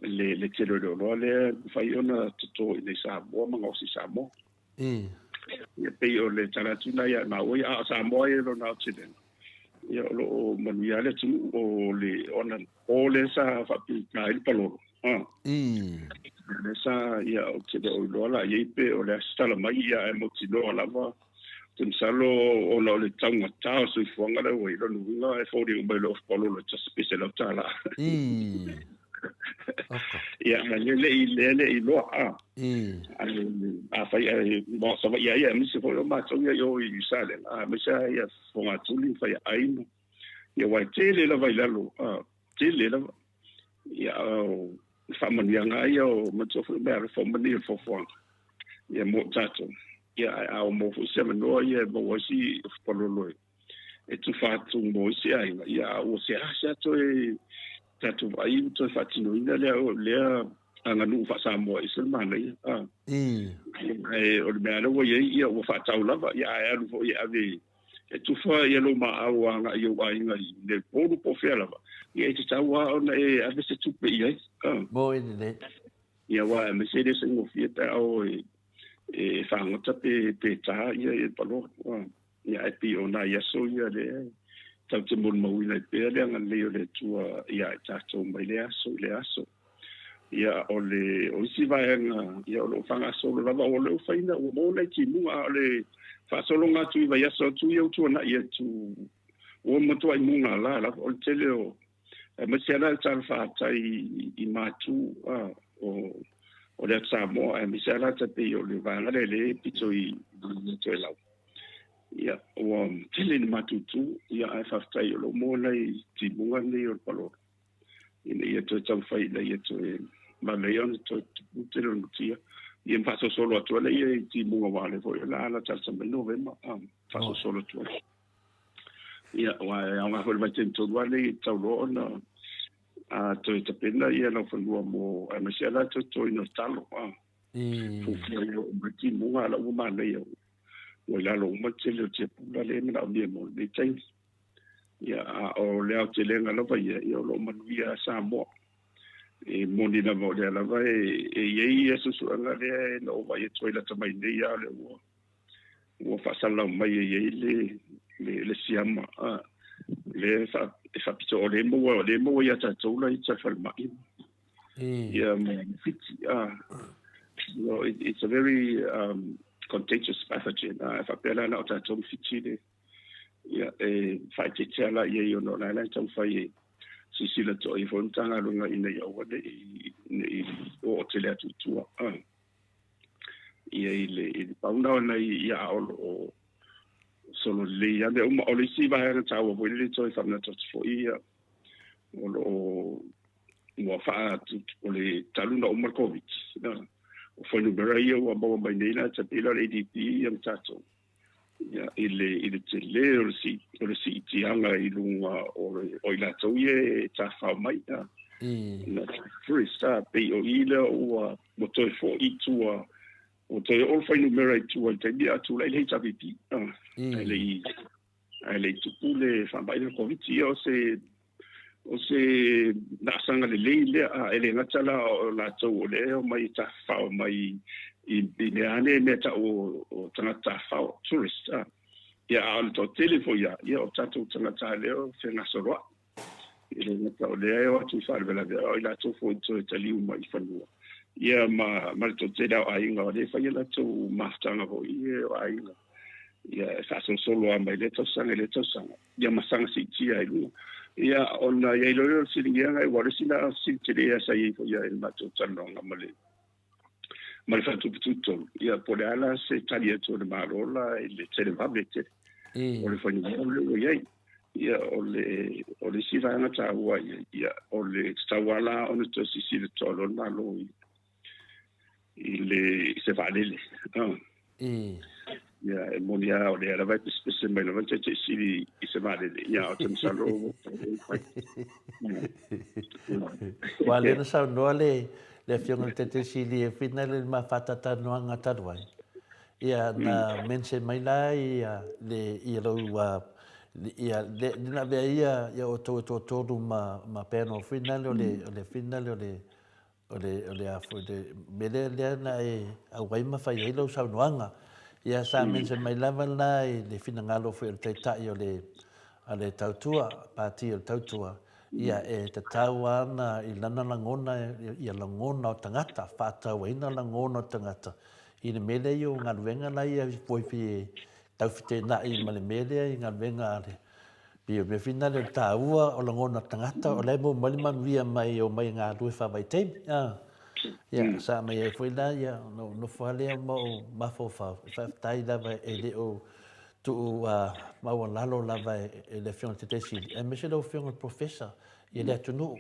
le tele o lo le fai ona to ile sa bo ma o si sa mo ia pe o le tala tuna ia na o ia sa mo ia lo na tele ia lo manu ia le tu o le ona o le sa fa pi ka il palo le sa ia o tele o lo la ia pe o le stala mai ia mo tino la va tun salo o lo le tanga tao so fonga le o lo nunga e fori un belo polo lo just special of tala ia le lo a fai mo so ia mi se fo ma so ia yo i sale me sa ia fonga tuli fai ai ia wa tele la vai lalo tele la ia fa mania nga ia o mo so fo me fo mania fo ia mo tato ia au mo fu se no ia mo si pololo e tu fa tu mo si ai ia o se asa to e tatu ai to fa tino ina le anga nu fa sa mo is ma nei e o me ana wo ia o fa tau lava ia ai ru ia ave e tu fa ia lo ma au anga ia wa inga le polu po fe lava ia te tau wa ona e ave se tu pe ia mo ine ia wa me se de se mo fieta o e whangota pe tā ia e palo ia e pi o nā iaso ia le tau te mon mawina i pēr leanga leo le tua ia e tātou mai le aso ia o le o isi vaenga ia o lo whanga solo lava o leo whaina o mō nei ki munga o le whasolo ngā tui vai aso tu iau tua na ia tu o matua i munga la o le tele o masiana le tāna whātai i mātu o le Samoa e misala te pe o le vanga le pito i to e lau ia o tele ni matutu ia e whaftai o lo mōna i ti munga nei o palo ina ia to tau whai la ia to e maleon to tele o nutia ia mpaso solo atua le ia i ti munga wale fo ia la ala talsa me novema mpaso solo atua ia wa au ngā hoi mai tento wale i tau loo na to te pena ia no fanua mo a masiala to ino talo fu yo mati mo ala o mana ia o la lo mati le te pula le na o mo le tai ia o le au te lenga no va ia lo manuia Samoa e moni na mo le la vai e su anga le no va ia toila ta mai nei ia le o fa sala mai ia le siama le fa pito o le mo ia ta tola i ta fal mai ia no it's a very contagious pathogen fa pela na ta tom fiti ia fa te tela ia yo no la ta fa ia si la to i fon tanga lunga ina ia o i o tele tu ia ile pauna na ia o solo le ya de o le si va a tau o le toi fa na tot fo ia o fa o le talu na o Markovic na o foi no Beraia o bo mai nei na te pila le DP am tato ia ile te le o si tianga i lunga o ila tau e ta whao mai a na tourista pe o ila o mo toi fo i tua o toi o whai numera i tua te mea tu lai lei tapipi ele i tupu le whambai le koviti o se nasanga le lei lea a ele ngatala o la tau o leo mai ta whao mai i le ane mea ta o tangata whao tourista ia al to telefo ia o tatu tangata leo se ngasoroa ile ngata o leo tu whaare vela vea o ila tofo i to taliu mai whanua ia ma to te dao ainga o le whai la to maftanga ho ia o ainga ia sa solo a mai le tosanga ia masanga si tia i lua ia ona ia ilo silingianga i warisina sintirea sa i ia il mato tanonga male ma le fatupututo ia pole ala se talia to le marola e le televabete o le fani o ia ia o le siranga taua ia o le tawala o le tosisi le tolo malo i le se valele ia e monia o le ala vai spese mai lo te siri i se valele ia o te salo wale na sa no le fiona te sili e fina le mafatata no anga tarwai ia na mense mai lai le ia lo ia na be ia o to ma peno fina le fina le afo de mele le na e a wai ma fai lo sa no anga ia sa mense mai lava lai le fina ngalo fo te tai o le tautua pati o tautua ia e te tauana i lana langona ia langona o tangata whātau ina langona o tangata i le mele i o ngaruenga lai a poipi taufite na i male mele i ngaruenga ale pia me fina le taua o langona o tangata o le mo malimanuia mai o mai ngā rue whawai teimi ia sa mai e foi la ia no fale mo mafo fa tai lava e le o tu ma wa lalo lava e le fiona te sili e me se lo fiona professor ia le tunu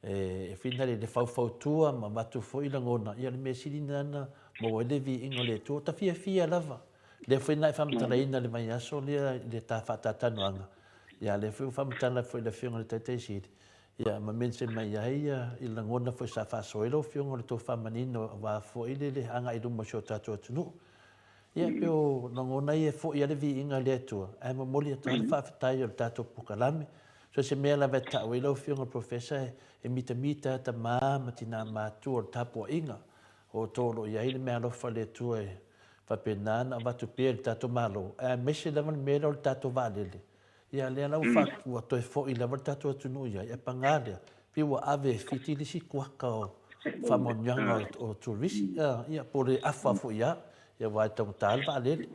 e finale le fau tua ma matu foi la ngona ia le me sili nana mo le vi ingole tu ta fia lava le foi na fam traina le mai aso le ta fata tanuanga ia le fam tala foi le fiona te sili ia ma mense mai ia i la ngona foi sa fa soilo fiona le to famanino va foi le anga i dum so tatu tunu ia peo ngona ia fo ia le vi inga le tu ai mo moli ta fa fitai o tatu pukalame so se me la veta o lo fiona professor e mita ta ma tina ma tu o tapu inga o tolo ia ile me lo fa le tu e fa penana va tu per tatu malo e me se la me lo tatu valele ia le la fa o to fo ile va tatu tunu ia e pangale pi o ave fitili si kwaka o fa monjanga o turisi ia por afa fo ia vai tong tal valele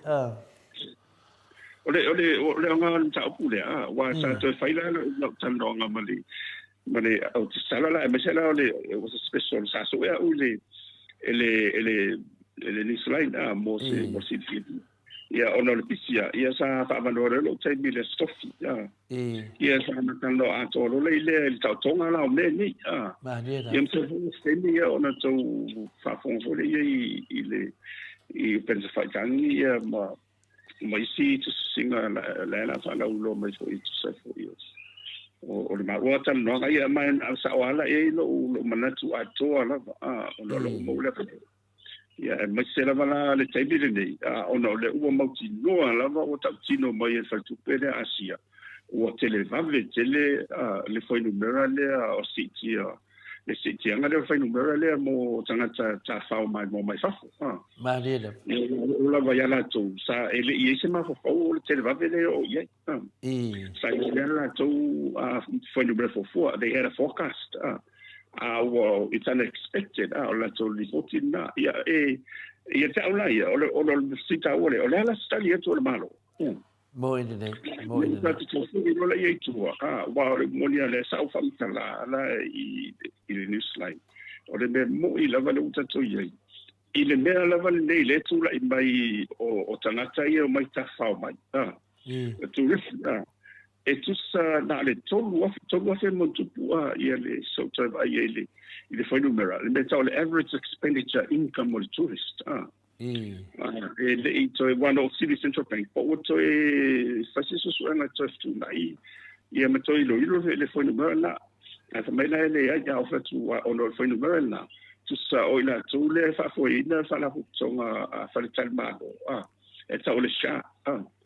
ole nga ta pule wa sa to faila no tandonga mali au sala la me sala ole was a special sa so ya ule ele ni slide mo se ia ona le pisia ia sa fa valore lo tai mile stoffi ia sa na tando a to lo le ta tonga la me ni ia se stendi ia ona to fa fon le ile i pensa fa tangi ia ma isi tu singa la fa la ulo mai so itu sa fo ia o le marota no ia mai sa wala e lo manatu ato ala lo mo le ia mai se la vala le taibile nei ona le ua mauti noa lava o tautino mai e faltupele asia ua televave tele le foi numera le o sitia le sitia nga le foi numera le mo tangata ta fao mai mo mai fafo ma le ula vai ala to sa ele i se ma fo o le televave le o ia sa ele ala to foi numera fo they had a forecast well, it's unexpected. La toli fotina. Ia te aula ia. Ole sita ole. Ole ala stali etu ole malo. Mo ine nei. Ia te tofu ole ia itua. Wa ole molia le sau famtala ala i le newsline. Ole me mo i lava le utato ia. I le mea lava le nei le tula i mai o tangata ia o mai tafao mai. Tu rifna. E tu sa na le tolu afe mo tupu ia le so ia le foi numera le meta le average expenditure income of tourist le I toi one of city central bank po toi fasiso suanga toi tu nai ia ma toi lo le foi numero na a mai la le ya ofa tu on lo foi numero na tu sa o ina tu le fa foi na fa la futsonga fa le talmado e ta o le sha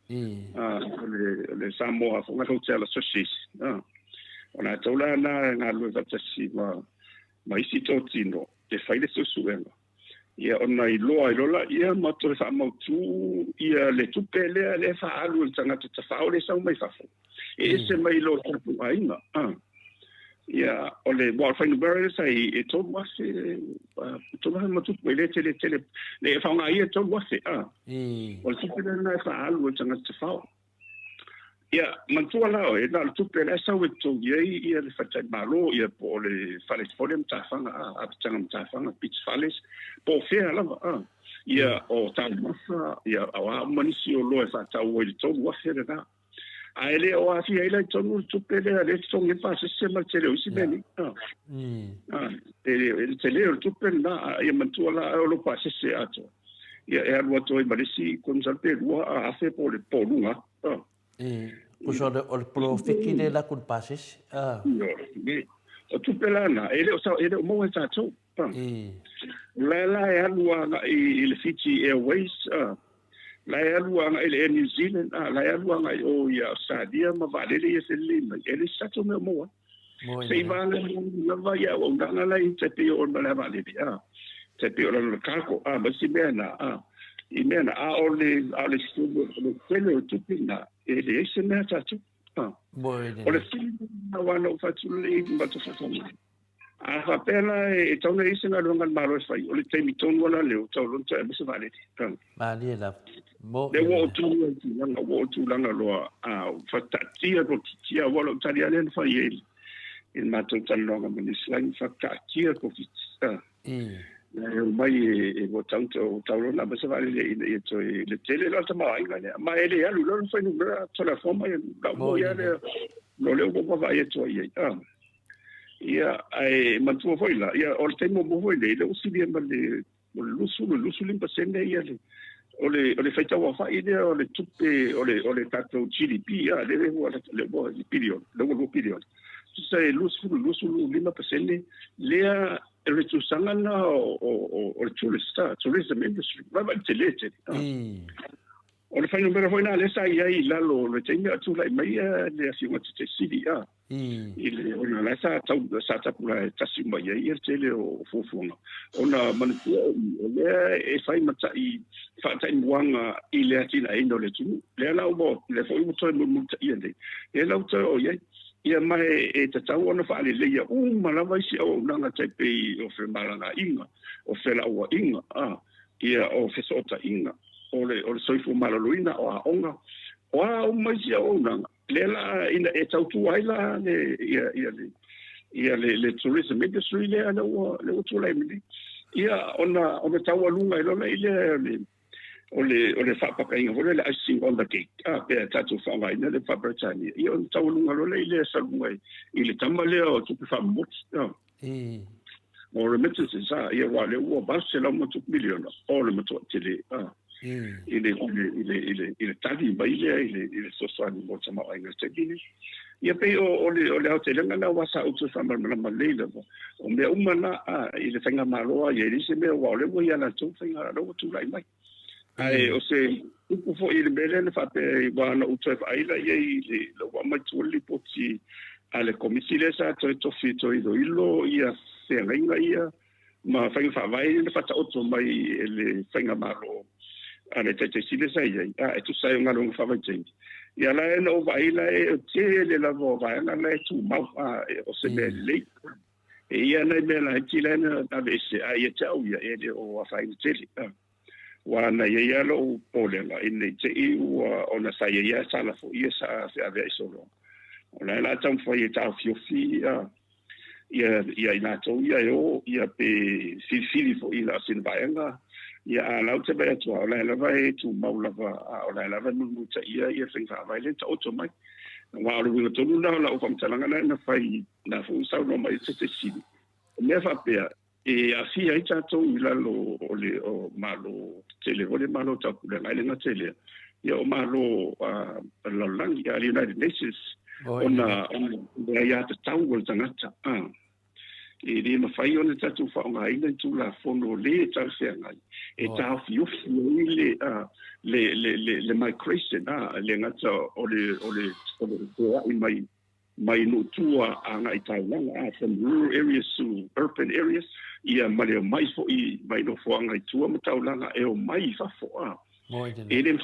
le Samoa fonga hotel association ona tola na ngalo va tasi ma isi totino te fai le susuenga ia ona I loa ia ma to fa mo tu ia le tupele le fa alu tanga te fa o le sa mai fa e se mai lo tu ainga ia o le wa fa no bere sai e to wa se to ma tu le tele le fa nga ia to wa se o le tupele na fa alu tanga te fa ia mantua lao e na tupe le sa we to ia le fatai malo ia po le fales polem ta fanga a tanga ta fanga pitch fales po fea lava ia o ta masa ia awa manisio lo e fa ta o le to wa fea na a ele o a fia ele to no tupe le to nge pa se ma tele o si beni ele tele o tupe na ia mantua la o lo pa se ato ia e alwa to I marisi consalte lua a fe po le polunga Pues o profiki de la culpases. O tupelana, ele o mo e tatou. La e alua I le Fiji Airways, la e alua ele Air New Zealand, la e alua o ia Australia, ma valele ia se lima, ele sato me moa. Sei vale lava ia o ngana la I te pe o na valele, te pe o na kako, ma si mena, I mena o le studio le tele o tupina ele ese mea tatu o le fili na wana o fatule I mbato fatoma a fapela e tauna ese na longa maro fai o le temi tonu wala leo tau lonta e mese valete Mali la le wo tu langa loa fatatia ko titia wala utaliane fai ele il mato talonga manislang fatatia ko fitsa mai e o tanto taulo na base vale le to le tele la tama inga ma ele ya lo foi no tola forma da boia le no le go va to ia ai mantua foi la ia o temo mo foi le o si bien le lusu limpa sende ia le feita wa fa ide o le tupe o le tato GDP ia le bo period le period sai lusu limpa sende le tu sangana o tourism industry vai telete o le faino mera foi na le sai ai lalo le tenga tu lai mai le asinga te city ile ona la sa ta pula tasi mai ai tele o fofonga ona mantua le e fai matai fa tai wanga ile atina ino le tu le la o le foi mo toi mo ile le la o ye ia mai e te tau ana whaale leia malawa isi au nanga taipei o whe maranga inga, o whe laua inga, ia o whe sota inga, o le soifu malaluina o a onga, o mai si au nanga, lela ina e tautu aila le tourism industry le ana le utula imini, ia ona tau alunga ilona ile o le whapaka inga hore le icing on the cake pe tatu whanga ina le whapratani I on tau lunga role I le salunga I le tama lea o tupi whamot o remittances ia wa le ua base lau matu miliona o le matu tele ile tali ba ile sosani mo tama o inga tegini ia pe o le au te lenga na wasa utu whamarama leila o mea umana ile whainga maroa ia se mea wa o le mo ia na tau whainga rau tu lai mai ai o se upu fo I le mele le fape wana utoe aila ye le wa mai tuli poti ale komisile sa to fito ilo ia se renga ia ma fainga fa vai le fata oto mai le fainga malo ale te sile sa ia e tu sai nga longa fa vai tenge ia la no vai la e te le la vo vai na le tu ma o se mele e ia na me la tilena na vese ai tau ia e o fa tele wana ia lo polela in te ona sa ia sala fo ia sa se ave solo ona la tam fo ia ta fiofi ia ina to ia pe fili fo ia sin vaenga ia la te be to ona la vai tu maula va ona la va mu ta ia fin fa vai le to mai wa lo to na la o kom talanga na fai na fo sa no mai te si me fa pe e asia I tātou I lalo o malo tele o le malo tapu le ngā tele ia o malo lalangi a United Nations ona ia te tau o tangata e le mawhai ona tātou whaongaina I tū la whono le tau whiangai e tāu whiofi le migration le ngata o le mai no tua anga I taulanga from rural areas to urban areas ia mai mai fo I mai no foanga I tua ma taulanga e o mai fa fo e le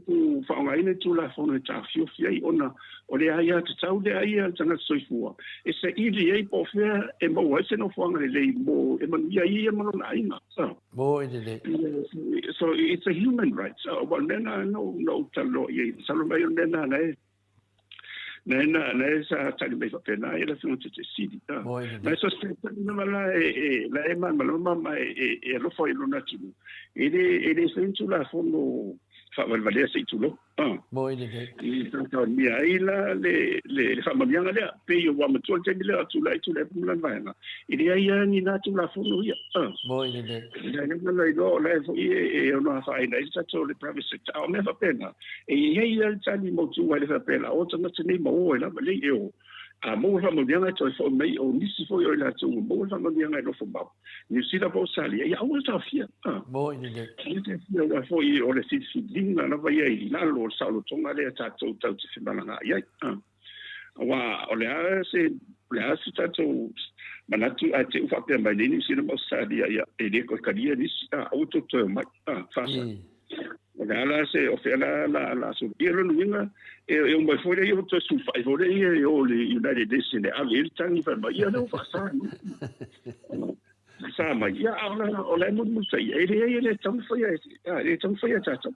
tu faanga ina tu la fono ta fio fia ona o le aia te tau le aia tanga soifua e se ili e po fea e mo wa se no foanga le mo e man ia mo na ina so it's a human right so well nena no talo ia salo mai nena na sa tali mai fa pena ela fino te sidi na so se na mala la mama e lo foi lo natu ele sentu la fono fa valere sei tu lo tanto mia ila le fa mia ngale pe yo wa mo tol te le tu le pulan vaina ele ia ni na tu la fono ia le do le fo e no fa ina sa to le private sector o me fa pena e ia tali mo tu wa le fa pena o tanga te ni mo la le yo a mo fa mo dia to fo me o nisi fo yo la tu mo fa mo dia no fo ba ni si da po sali ia o ta fia fo I o le si dinga na vai ai na lo sa lo tonga le ta to te se bana ia wa o le se ta to manatu a te ufa pe mai ni si mo sali ia e le ko kadia ni auto to mai fa la se o fe la su iro nuinga e o mai foi io to su fai vole e o le United Nations e ali tangi fa mai ia no fa sa mai ia o le mo sai e tão foi tata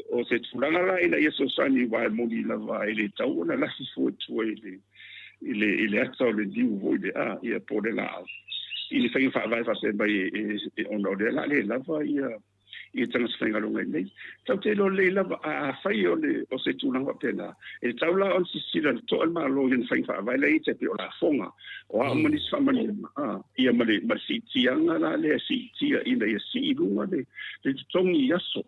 o se tulanga la ina yeso sani wa mo di la va ele tau na la si fo tu ele atto le di vo de ia por la il fait fa vai fa se mai on de la va I tanga swenga longa nei tau te lo le lava a fai o se tūnanga pena e taula on si sila to al malo yin fai fa vai le te pe o la fonga o a mani samani ia mali si tianga la le si tia ina ia si lunga le tongi yaso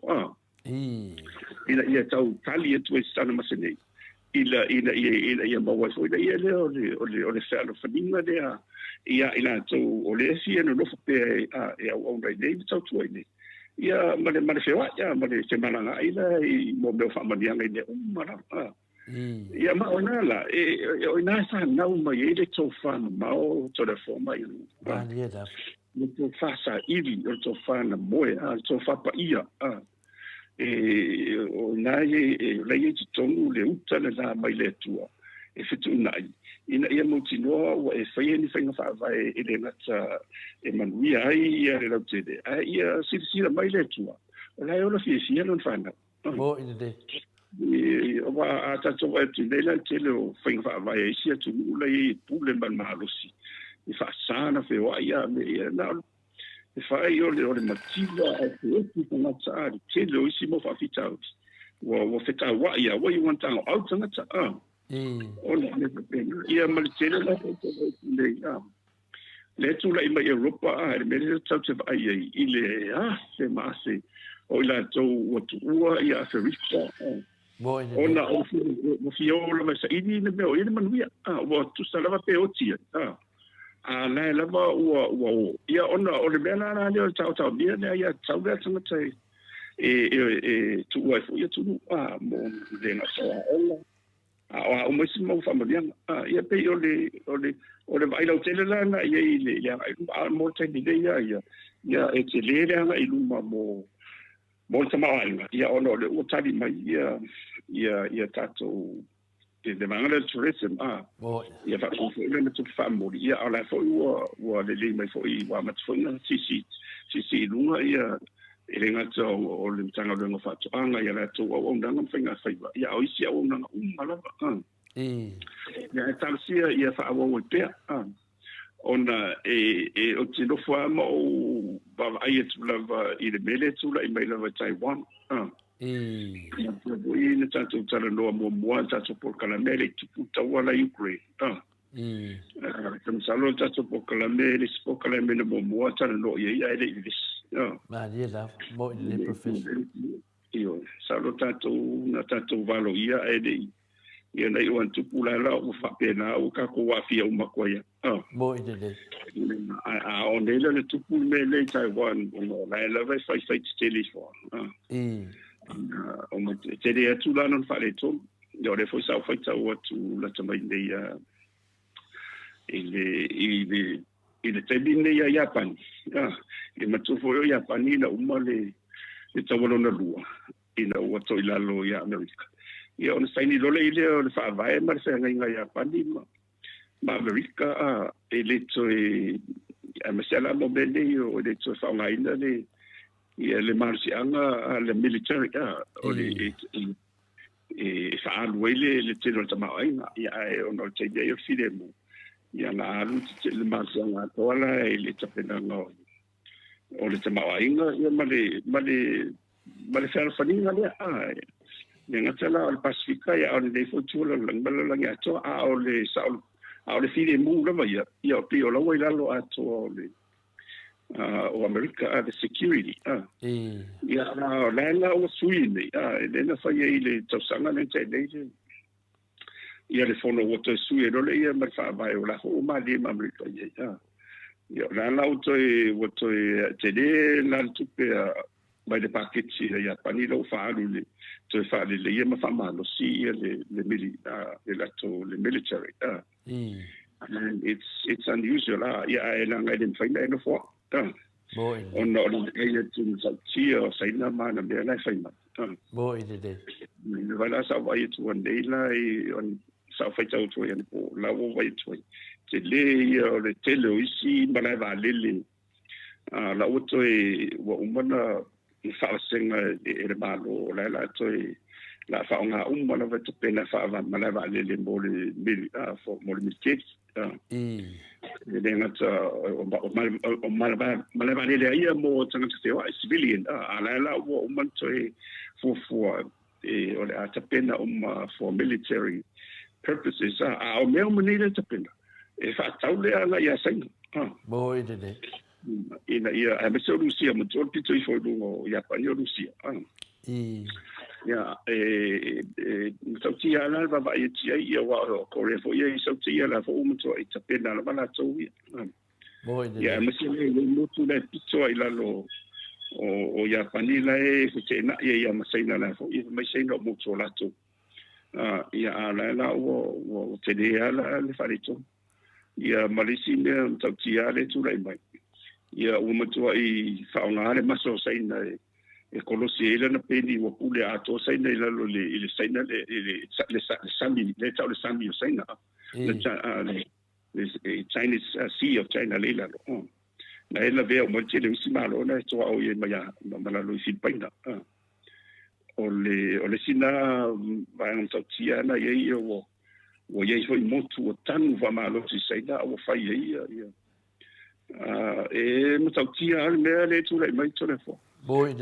ia tau tali e tu e sana masenei ia mawa foi ia le o le falo faninga le ia ina tau o le si no lo fe ia o ngai nei tau tu nei ia male fewa ia male semana nga ila I mo me fa mania ngai ne mara ia ma ona la o ina sa na uma ile to fa ma o to the forma you no to fa sa ili o to fa na moe to fa pa ia o na le ye tonu le uta na mai le tua e fitu nai ina ia mutinoa wa e fai ni fai fa vai ele ngata e manuia ai ia le tede ia sila mai le tua la yo lo fi non fana ina de wa ata to wa te le tele o fai fa vai sia tu le pule ban malusi I fa sana fe wa ia me na e fai yo le mativa e te na tsa tele o simo fa fita wa feta wa ia wa you want out tanga tsa ia malitele la le tu la ima Europa le mele tau te vai ile se mase o la to ua ia ferista ona o fiola ma sai ni me o ile manuia o tu salava pe otia la lava ua ia ona o le mela na le tau bia ne ia tau le tanga tai e tu ua fu ia tu mo le na so ona o mo si mo fa mo ia pe o le vai lo tele la na ia ile ia mo te ni ia e te le la I luma mo te maanga ia ono le o tali mai ia tato de mangala tourism ia fa ko le tu fa mo ia ala fo o le mai fo I wa mat fo na si lunga ia ele ngata o le tanga le ngofa anga ia la to o ndanga mfinga faiva ia o isi o ndanga mala ia tansia ia fa o pe ona o tino fo mo ba ai tu lava I le mele tu la I mai lava Taiwan ina tanto tala no mo tanto por kala mele tu puta wala Ukraine Kam salo tato pokalame le pokalame no mo tana no ye ai le vis. Ma dia la mo le professor. Io salo tato na tato valo ia ai le ia nei o antu pula la o fa pena o ka ko wa fia o makoia. Mo le. A on le tupu me le Taiwan o la la vai fai telephone. O mo te le atu la non fa le to. Yo le foi sa fai tau atu la tamai nei ile te bine ya Japan. E matufo yo Japani na umale e tawalo na lua. Ina ua to ilalo ya Amerika. Ia ona saini lole ile o le whaavae ma le whaenga Japani ma Amerika le to a masela mo bene o le to whaungaina le marsianga le military o le whaalu le tino tamauaina ia ona o te ia fide mo. Ia na alu te le marsianga toala le tapena ngau. O le tamauaina ia ma le whaalafaninga lea Nga tala o le Pasifika ia o le neifotula langi atoa o le fide mu lava ia o pio lawa ilalo atoa o Amerika the security ia o lana o sui nei lena fai ei le tausanga le te nei ia le fono o te sui e role ia mai whaavai o la ho ma le Amerika ia lana o te te na tupe mai le paketi ia pani lo faalu le to faalu le ia mafamalo si ia le military and it's unusual ia ela ngai den faina no fo boy no ia tu sa o saina mana me la faina boy de me vai sa vai tu one day la on sa fa tau tu ia po la wo vai tu te le ia le tele isi mana va le la o to wa umana whaasenga le malo la toi la whaonga umana wa te pena whaava malawa le mo le milketi le ngata o malawa le ia mo tangata te wa civilian la wa umana toi for o le te pena for military purposes o mea manila te pena whaatau le ala ia sainga boy de ina ia a meso Rusia mo tol pito I foi do Japan yo Rusia ia sautia ala va ia tia ia wa Korea fo ia sautia la fo mo to ita pena la bala to ia meso le mo tu le pito ila lo o Japani la fo te na ia masaina la fo ia masaina mo to la to ia ala la o te le ala le farito ia Malaysia me sautia le tu lai mai ia uma tua I whaonga le maso saina e kolosi ele na peni wa pule ato saina ila lo le saina le sami le tau le sami o saina le Chinese Sea of China le ila lo na ela vea o manche le usi malo na toa o ye maya mala lo I paina o le sina vai un tautia na ye o ye foi motu o tanu va malo si saina o fai ia matautia mea le tu lai mai tole fo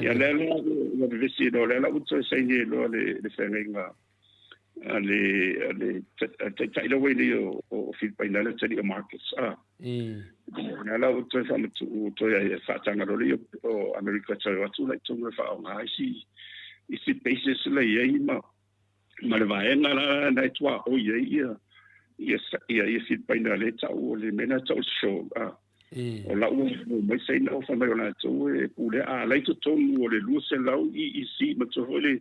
ia le la vesi do le la utso sai ni lo le whenga le tai lo we o Filipina le tani markets na la utso fa tu to ia fatanga lo o America tsa tu lai tu fa nga isi basis le ia ma le vaenga la na tua o ia Filipina le tau le mena tau show o la u mai sei no fa mai ona tu pule lai to o le luse lau I si ma to le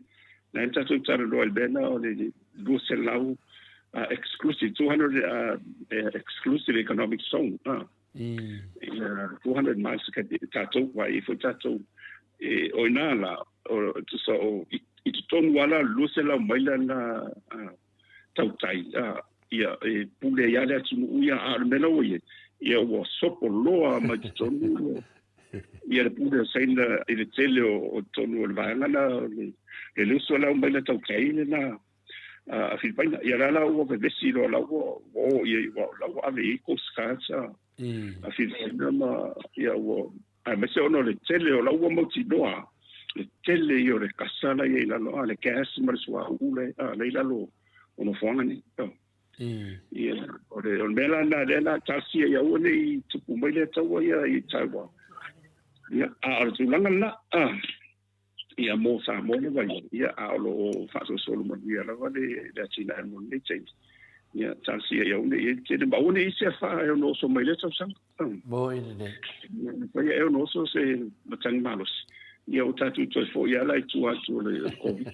na enta to tara lo albena o le luse lau exclusive 200 exclusive economic zone 200 miles ka tato wa I fo tato o ina la o so I to wala luse lau mai la na tautai ia pule ya le tu ia ar melo ia wa sopo loa ma te tonu ia le pude saina I le tele o tonu o le vaangana le luso lau mai le tau kaine na a Filipina ia la ua vevesi lo lau ia lau ave iko skata a Filipina ma ia ua a mese ono le tele o lau mauti noa le tele ia le kasala ia ila loa le gas ma le sua ule le ila lo ono fuanga ni ia o o mela na tasi ya o nei tupu mai le tau ia I Taiwan ia a tu langa la ia mo sa mo le vai ia a lo fa so solo mo ia la vale da China mo nei change ia tasi ya o nei te ba o nei se fa eu no so mai le tau sang mo ine nei ia eu no so se matang malos ia o tatu to fo ia lai tu le covid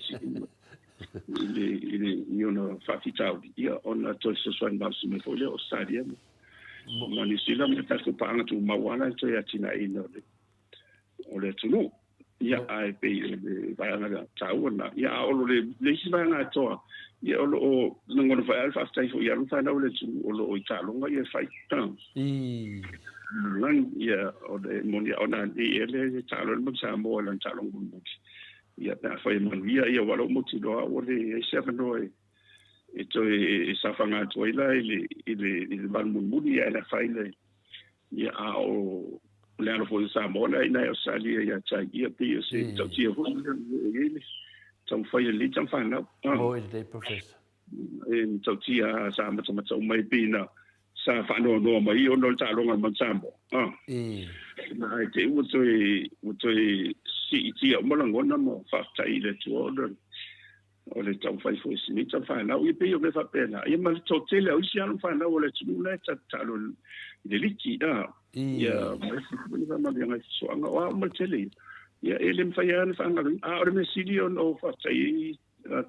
il no fa tau ia ona to so so ba su me fo le o stadia ma ni sila me ta ko pa tu mawana to ya China ino o le tunu ia ai pe vai ana tau na ia o le si vai na to ia o ngona fa alfa stai fo ia no fa na o le tu o Italonga ia fai lan ia o le monia ona le Italon mo Samoa lan Italon mo ia na fa ia walo mo ti do o le se fa no ito sa fa nga to ila ile ban mo ia la fa ile ia o le ano fo Samoa na o sali ia chai ia pe se to ti ho ile tau fa ile tau fa na o ile professor tau ti sa ma mai pina sa fa no mai o no Italonga mo Samoa na te o si ti mo la ngona mo fa tai le tu o le tau fai fo si ni tau fa na o pe o me fa pena ia ma to te le o si anu fa na o le tu le talo le liki ia ma bien so anga o ma tele ia ele fa ia fa nga o me si di o fa tai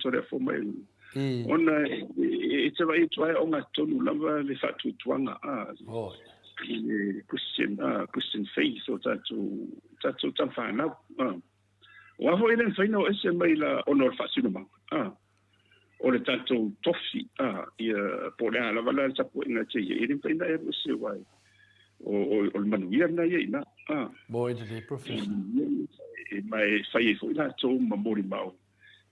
to le fo mai ona it's a vai try o nga tonu lava le fa tu tuanga Christian faith o tatu tafana wa ho ile fa no ese mai la onor fa sino ma o le tatu tofi ia po le ala vala sa po ina che ile fa ina e se wai o manuia na ia ina boy de professor mai fai fo ina to mamori mau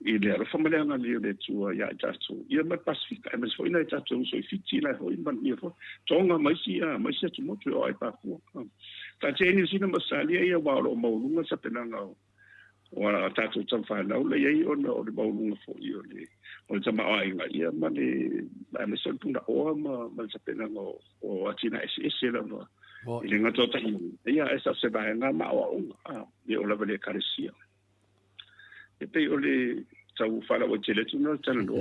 ile ala famile nga le tu ya tatu ia ma pacifica mas fo ina tatu so fiti la ho in ban ia fo tonga mai si tu mo tu ai pa fu ta che ni sina masalia ia wa lo mo lunga sa penanga wa tatu tam fa na le ia o no le mo lunga fo ia le o tama ai nga ia ma le ma so tu na o ma sa penanga o atina ese la no ile nga tota ia esa se ba nga ma o ia o la vale carecia e pe o le tau fala o tele tu no tana do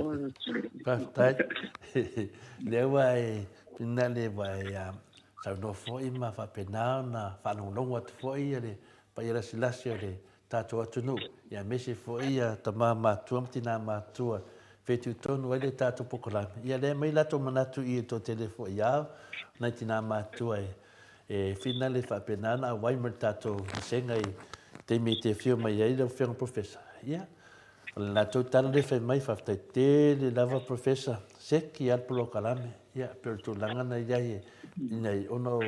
tai le vai pina le vai sa no foi ma fa pena na fa no longo at foi le pa ira silasio le tato atunu ia mesi foi ta mama tuamtina ma tua fetu tonu ele tato pokola ia le mai la to manatu I to telefo ia na tina ma tua e finale fa pena na vai mertato senga te me te fio mai ia le fio professor ia la total de fe mai fa te le lava professor se ki al pro kalame ia per tu langa na ia nei ono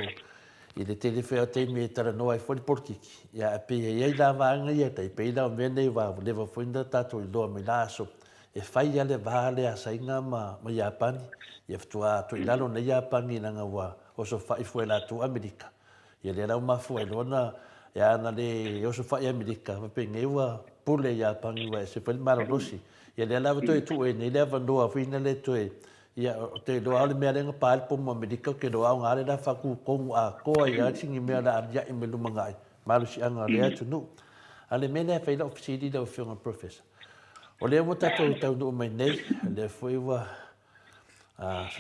I le telefe o te me tara no ai foi porki ia pe ia lava nga ia te pe la vende va le va funda tato I lo me laso e fai ia le vale a sainga ma Japan ia ftua to ilalo na Japan ina nga wa o so fai foi la tu America ia le la ma foi lona ia na le o so fai America va pe ngewa pule Japan wa se foi maro rosi ia le la to tu e ne le va no a fina le to ia te do ale me lenga pal po mo America ke do a ngare da fa ku ko a ko ia singi me la ya me lu mangai malu si anga le tu no ale me ne fa la ofisidi da fiona professor o le mo tato tau no mai nei le foi wa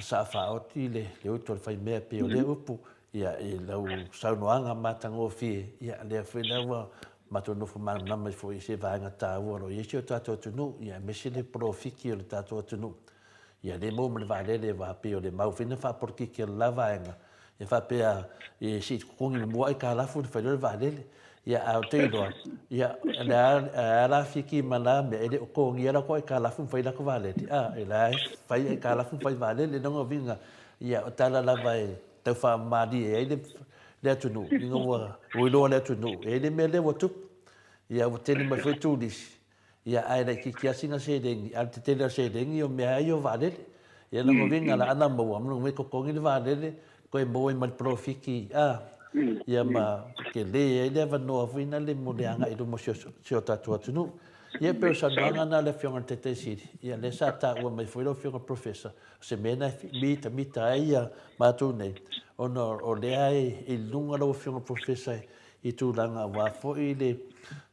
sa fa oti le o to fa me pe o le upu ia e lau saunoanga matango fi ia le foi la wa matono fu man na me foi se va nga ta wo ia si o tato tu no ia me se le profiki o tato tu no ia le mo me va le va pe o le mau fina fa porque que la va nga e fa pe e si con il mo ai kala fu fa le va le ia au te do ia la fiki mana me ele ko ngia la ko kala fu fa la ko va le e la fa e kala fu fa va le no vinga ia o tala la vai te fa ma di e le tu no ninga wo lo le tu no e le me le wo tu ia o te me foi tu dis ia ai le ki singa se de al te le se de io me ai o va le ia no vinga la ana mo no me ko ngi va le ko e mo e mal profiki ia ma ke le va no fina le mo le anga I do mo sio tatu atu Ia pe sa nanga na le fionga te siri. Ia le sa ta ua mai foi lo fionga professor. Se mena mita ia matu nei. Ona o le ai I lunga lo fionga professor I tu langa wa fo I le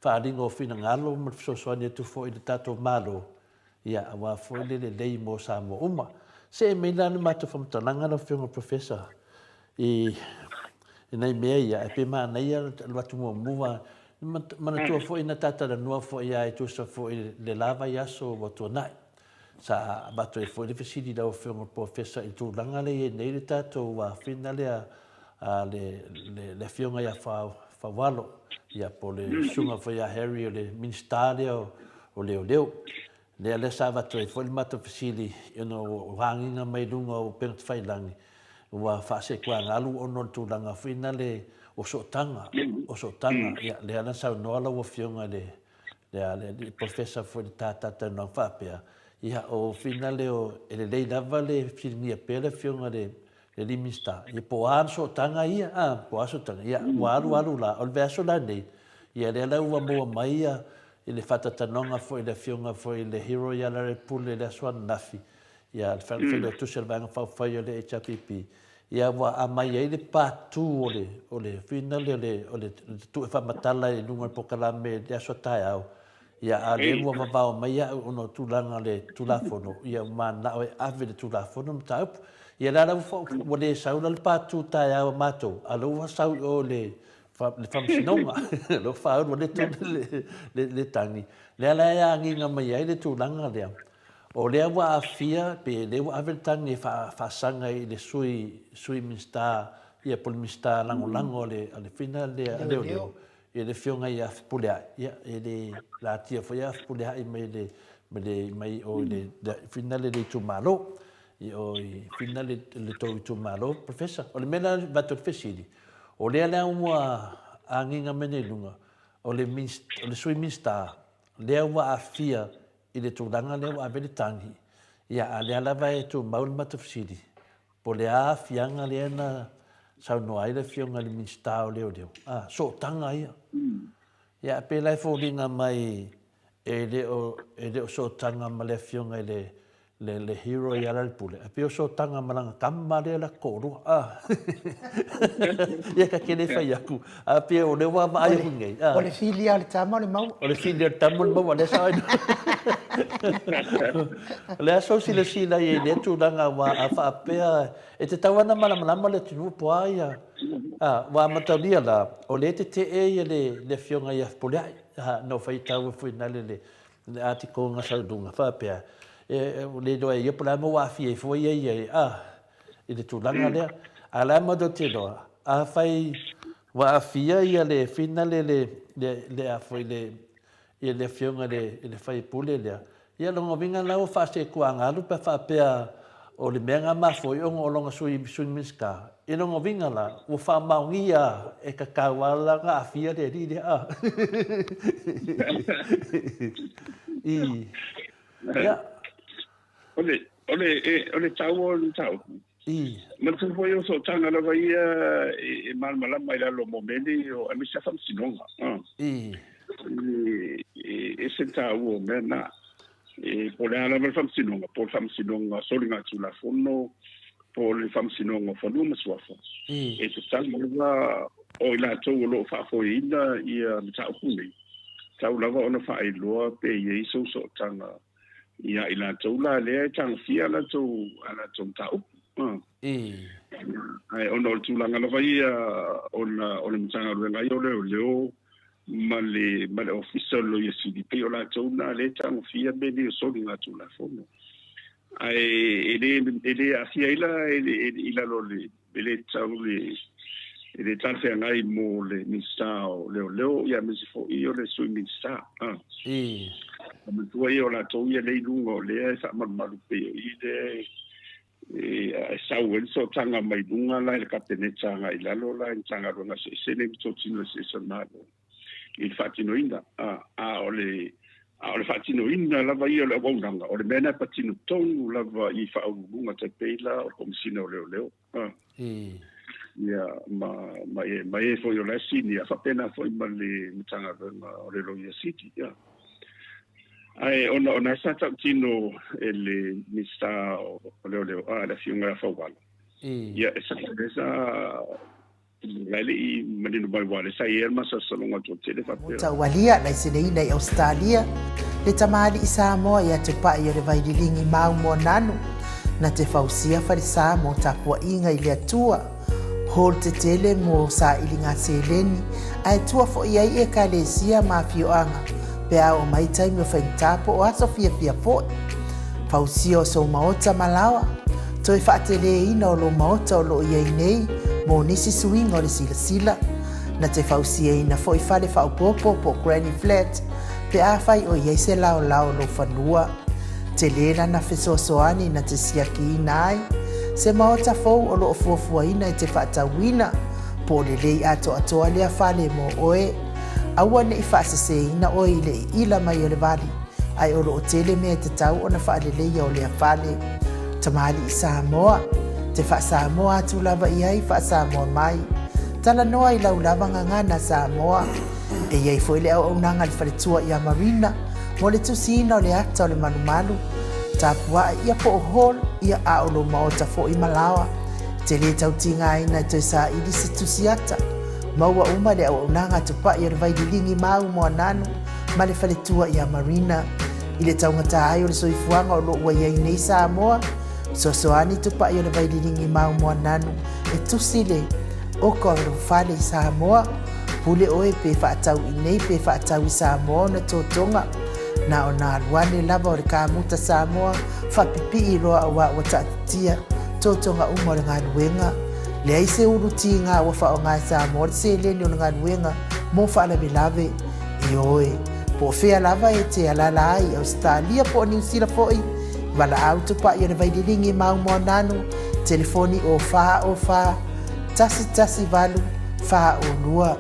whaaringa o fina ngalo ma so soani tu fo I le tato malo. Ia wa fo I le lei mo sa mo uma. Se mena ni matu whamtalanga lo fionga professor. I nei mea ia e pe mana ia watu mua mana tua fo ina tata la noa fo ia e tu sa fo le lava ia so watu nai sa bato e fo le fesidi da o fionga professor I tu langa le nei le tato wa fina le fionga ia fa walo ia po le sunga fo ia Harry o le ministerio o leo le sa bato e fo le mato fesidi wanginga mai lunga o pengat failangi wa fa se kwa ngalu ono tu langa fina le o so tanga ya le ana sa no ala wo fionga le professor for tata no fa pe ya o fina le o le lava le filmi pele fionga le limista e po an so tanga ia po so tanga ya waru la o verso la nei ya le la wa mo mai ya le fata tanonga fo le fionga fo le hero ya la pule le swan nafi ia fa tu selvanga fa le HPP ia wa amai ai le patu o le fina le tu fa matala I lunga pokalame le so tai au ia ale wa va mai ia ono tu langa le tu la fono ia mana o ave le tu la fono mta ia la fo o le saula le patu tai au mato alo wa sau o le fam sinonga lo fa o le tu le tangi le ala ia nginga mai ai le tu langa le o lea wa afia pe le wa aveltangi fa sanga I le sui minsta ia pol minsta lango le fina le le fionga ia pulea ia le la tia foi ia pulea I mai o le fina le tu malo o fina le tu malo professor o le mena bato fesidi o le anginga menelunga o le sui minsta le wa afia I le tūranga leo a vele tangi. Ia a lea lava e tū maul matafsiri. Po le a fianga lea na sau no aile fionga le minstao leo. So tanga ia. Ia a pe lai fōringa mai e leo so tanga ma le fionga le hero I ala le pule. A pe o so tanga malanga kama lea la kōrua. Ia ka kene whai aku. A pe o lewa ma ai hungei. O le filia le tamo le mau. O le filia le tamo le mau. Le sa ai. Le aso sila I le tūranga wa a whaapea e te tawana malama le tunu poa ia wa mataulia la o le te ia le fionga ia polai no whai tau fui nale le atiko nga saudunga whaapea le doa ia pola mo wa fie foi ia I le tūranga lea a la mado te doa a whai wa fia ia le fina le a foi le fionga le whai pule lea ia longa vinga lau whaase kua ngalu pa whapea o le mea ma foi o longa sui miska. I longa vinga la, o whamaungia e ka kawala ngā awhia le riri a. Ole tau o le tau. Matu foi o so tanga lava ia e malmalama I lalo momeni o amisa whamsinonga. E se tau o mena. Po le ala mal famsinonga po famsinonga solinga tula fono po le famsinonga fono maswafa e to tanga o ila to lo fa fo ina ia ta kuni tau lava ona fa I loa pe ye so tanga ia ila to la le tang fia la to ala to tau ai ono tulanga lava ia ona mtanga renga yo leo male official lo CDP o la tona le tang fia be di so dinga tu la fono ai ele asia ila lo le tau le tanfe ngai mo le mistao leo ya me fo io le su mista ma tu io la to ia le lungo le sa malu pe ide sa wen so tanga mai dunga la le kapene tanga ila lo la tanga ro na se ne to tino se sonado il fatino inda ole fatino inda lava ia le wonanga o le mena patino tonu lava I fa unga te pela o komisina o leo ia ma e foi o la sini a fa pena foi ma le mtanga o le Loia City Ai ona sa tino ele mista o leo la fiunga fa wala. Ya esa Lali manino mai wale sa yerma sa salonga to tele fa. Tawalia na isineina i Australia le tamali i Samoa ia te pai o le vaidilingi mau mo nanu na te fausia farisa mo tapuaʻiga i le atua hol te tele mo sa ilinga seleni ai tua fo ia i e kalesia mafioanga pe a o mai taimi o whaintapo o aso fia po fausia o so maota malawa toi whaatele ina o lo maota o lo ia nei mo nisi suinga o le sila na te fausia ina fo i fale whaupopo po granny flat pe a whai o ia se lao lo whanua te lena na fesoasoani na te siaki ina ai se maota fou o loo fuafuaina i te whaatauina po le lei atoa lea whale mo oe aua ne i whaaseseina oe i le ila mai o le vali ai o loo tele mea te tau o na whaalelei o lea whale tamali i Samoa te Samoa atu lava i ai Samoa mai tala noa i laulava ngangana Samoa e iai foi le au nanga le whaletua i a Marina mo le tusina o le ata o le manumalu tapua ia po hol ia a lo maota fo i malawa te le tautinga ina te sa i disi tusiata maua uma le au nanga tupa i le vaidilingi mau mo nanu ma le whaletua i a Marina i le taungata ai o le soifuanga o lo ua iai nei Samoa sosoani tupa i le vaidilingi mau mo nanu e tusile o ko le fale i Samoa pule oe pe whaatau i nei pe whaatau i Samoa na totonga na ona luane lava o le kamuta Samoa whapipi i roa wa watatia totonga uma le nganuenga le aise uruti ngā wafa o ngā Samoa le se leni o le nganuenga mo whaalawe lave i oe po fea lava e te alala ai Australia po New Zealand foi wala auto pa i le vaidilingi mau mo nanu telefoni o wha tasi valu wha o lua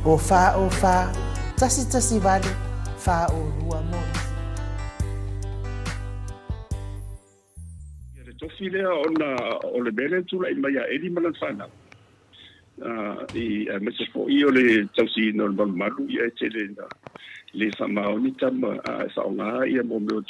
o wha tasi valu wha o lua mo tofi lea o le mele tula i mai a eri malan whana. I mese fo i o le tausi no le malu i e tele le whamao ni tama a whaonga i a mo meo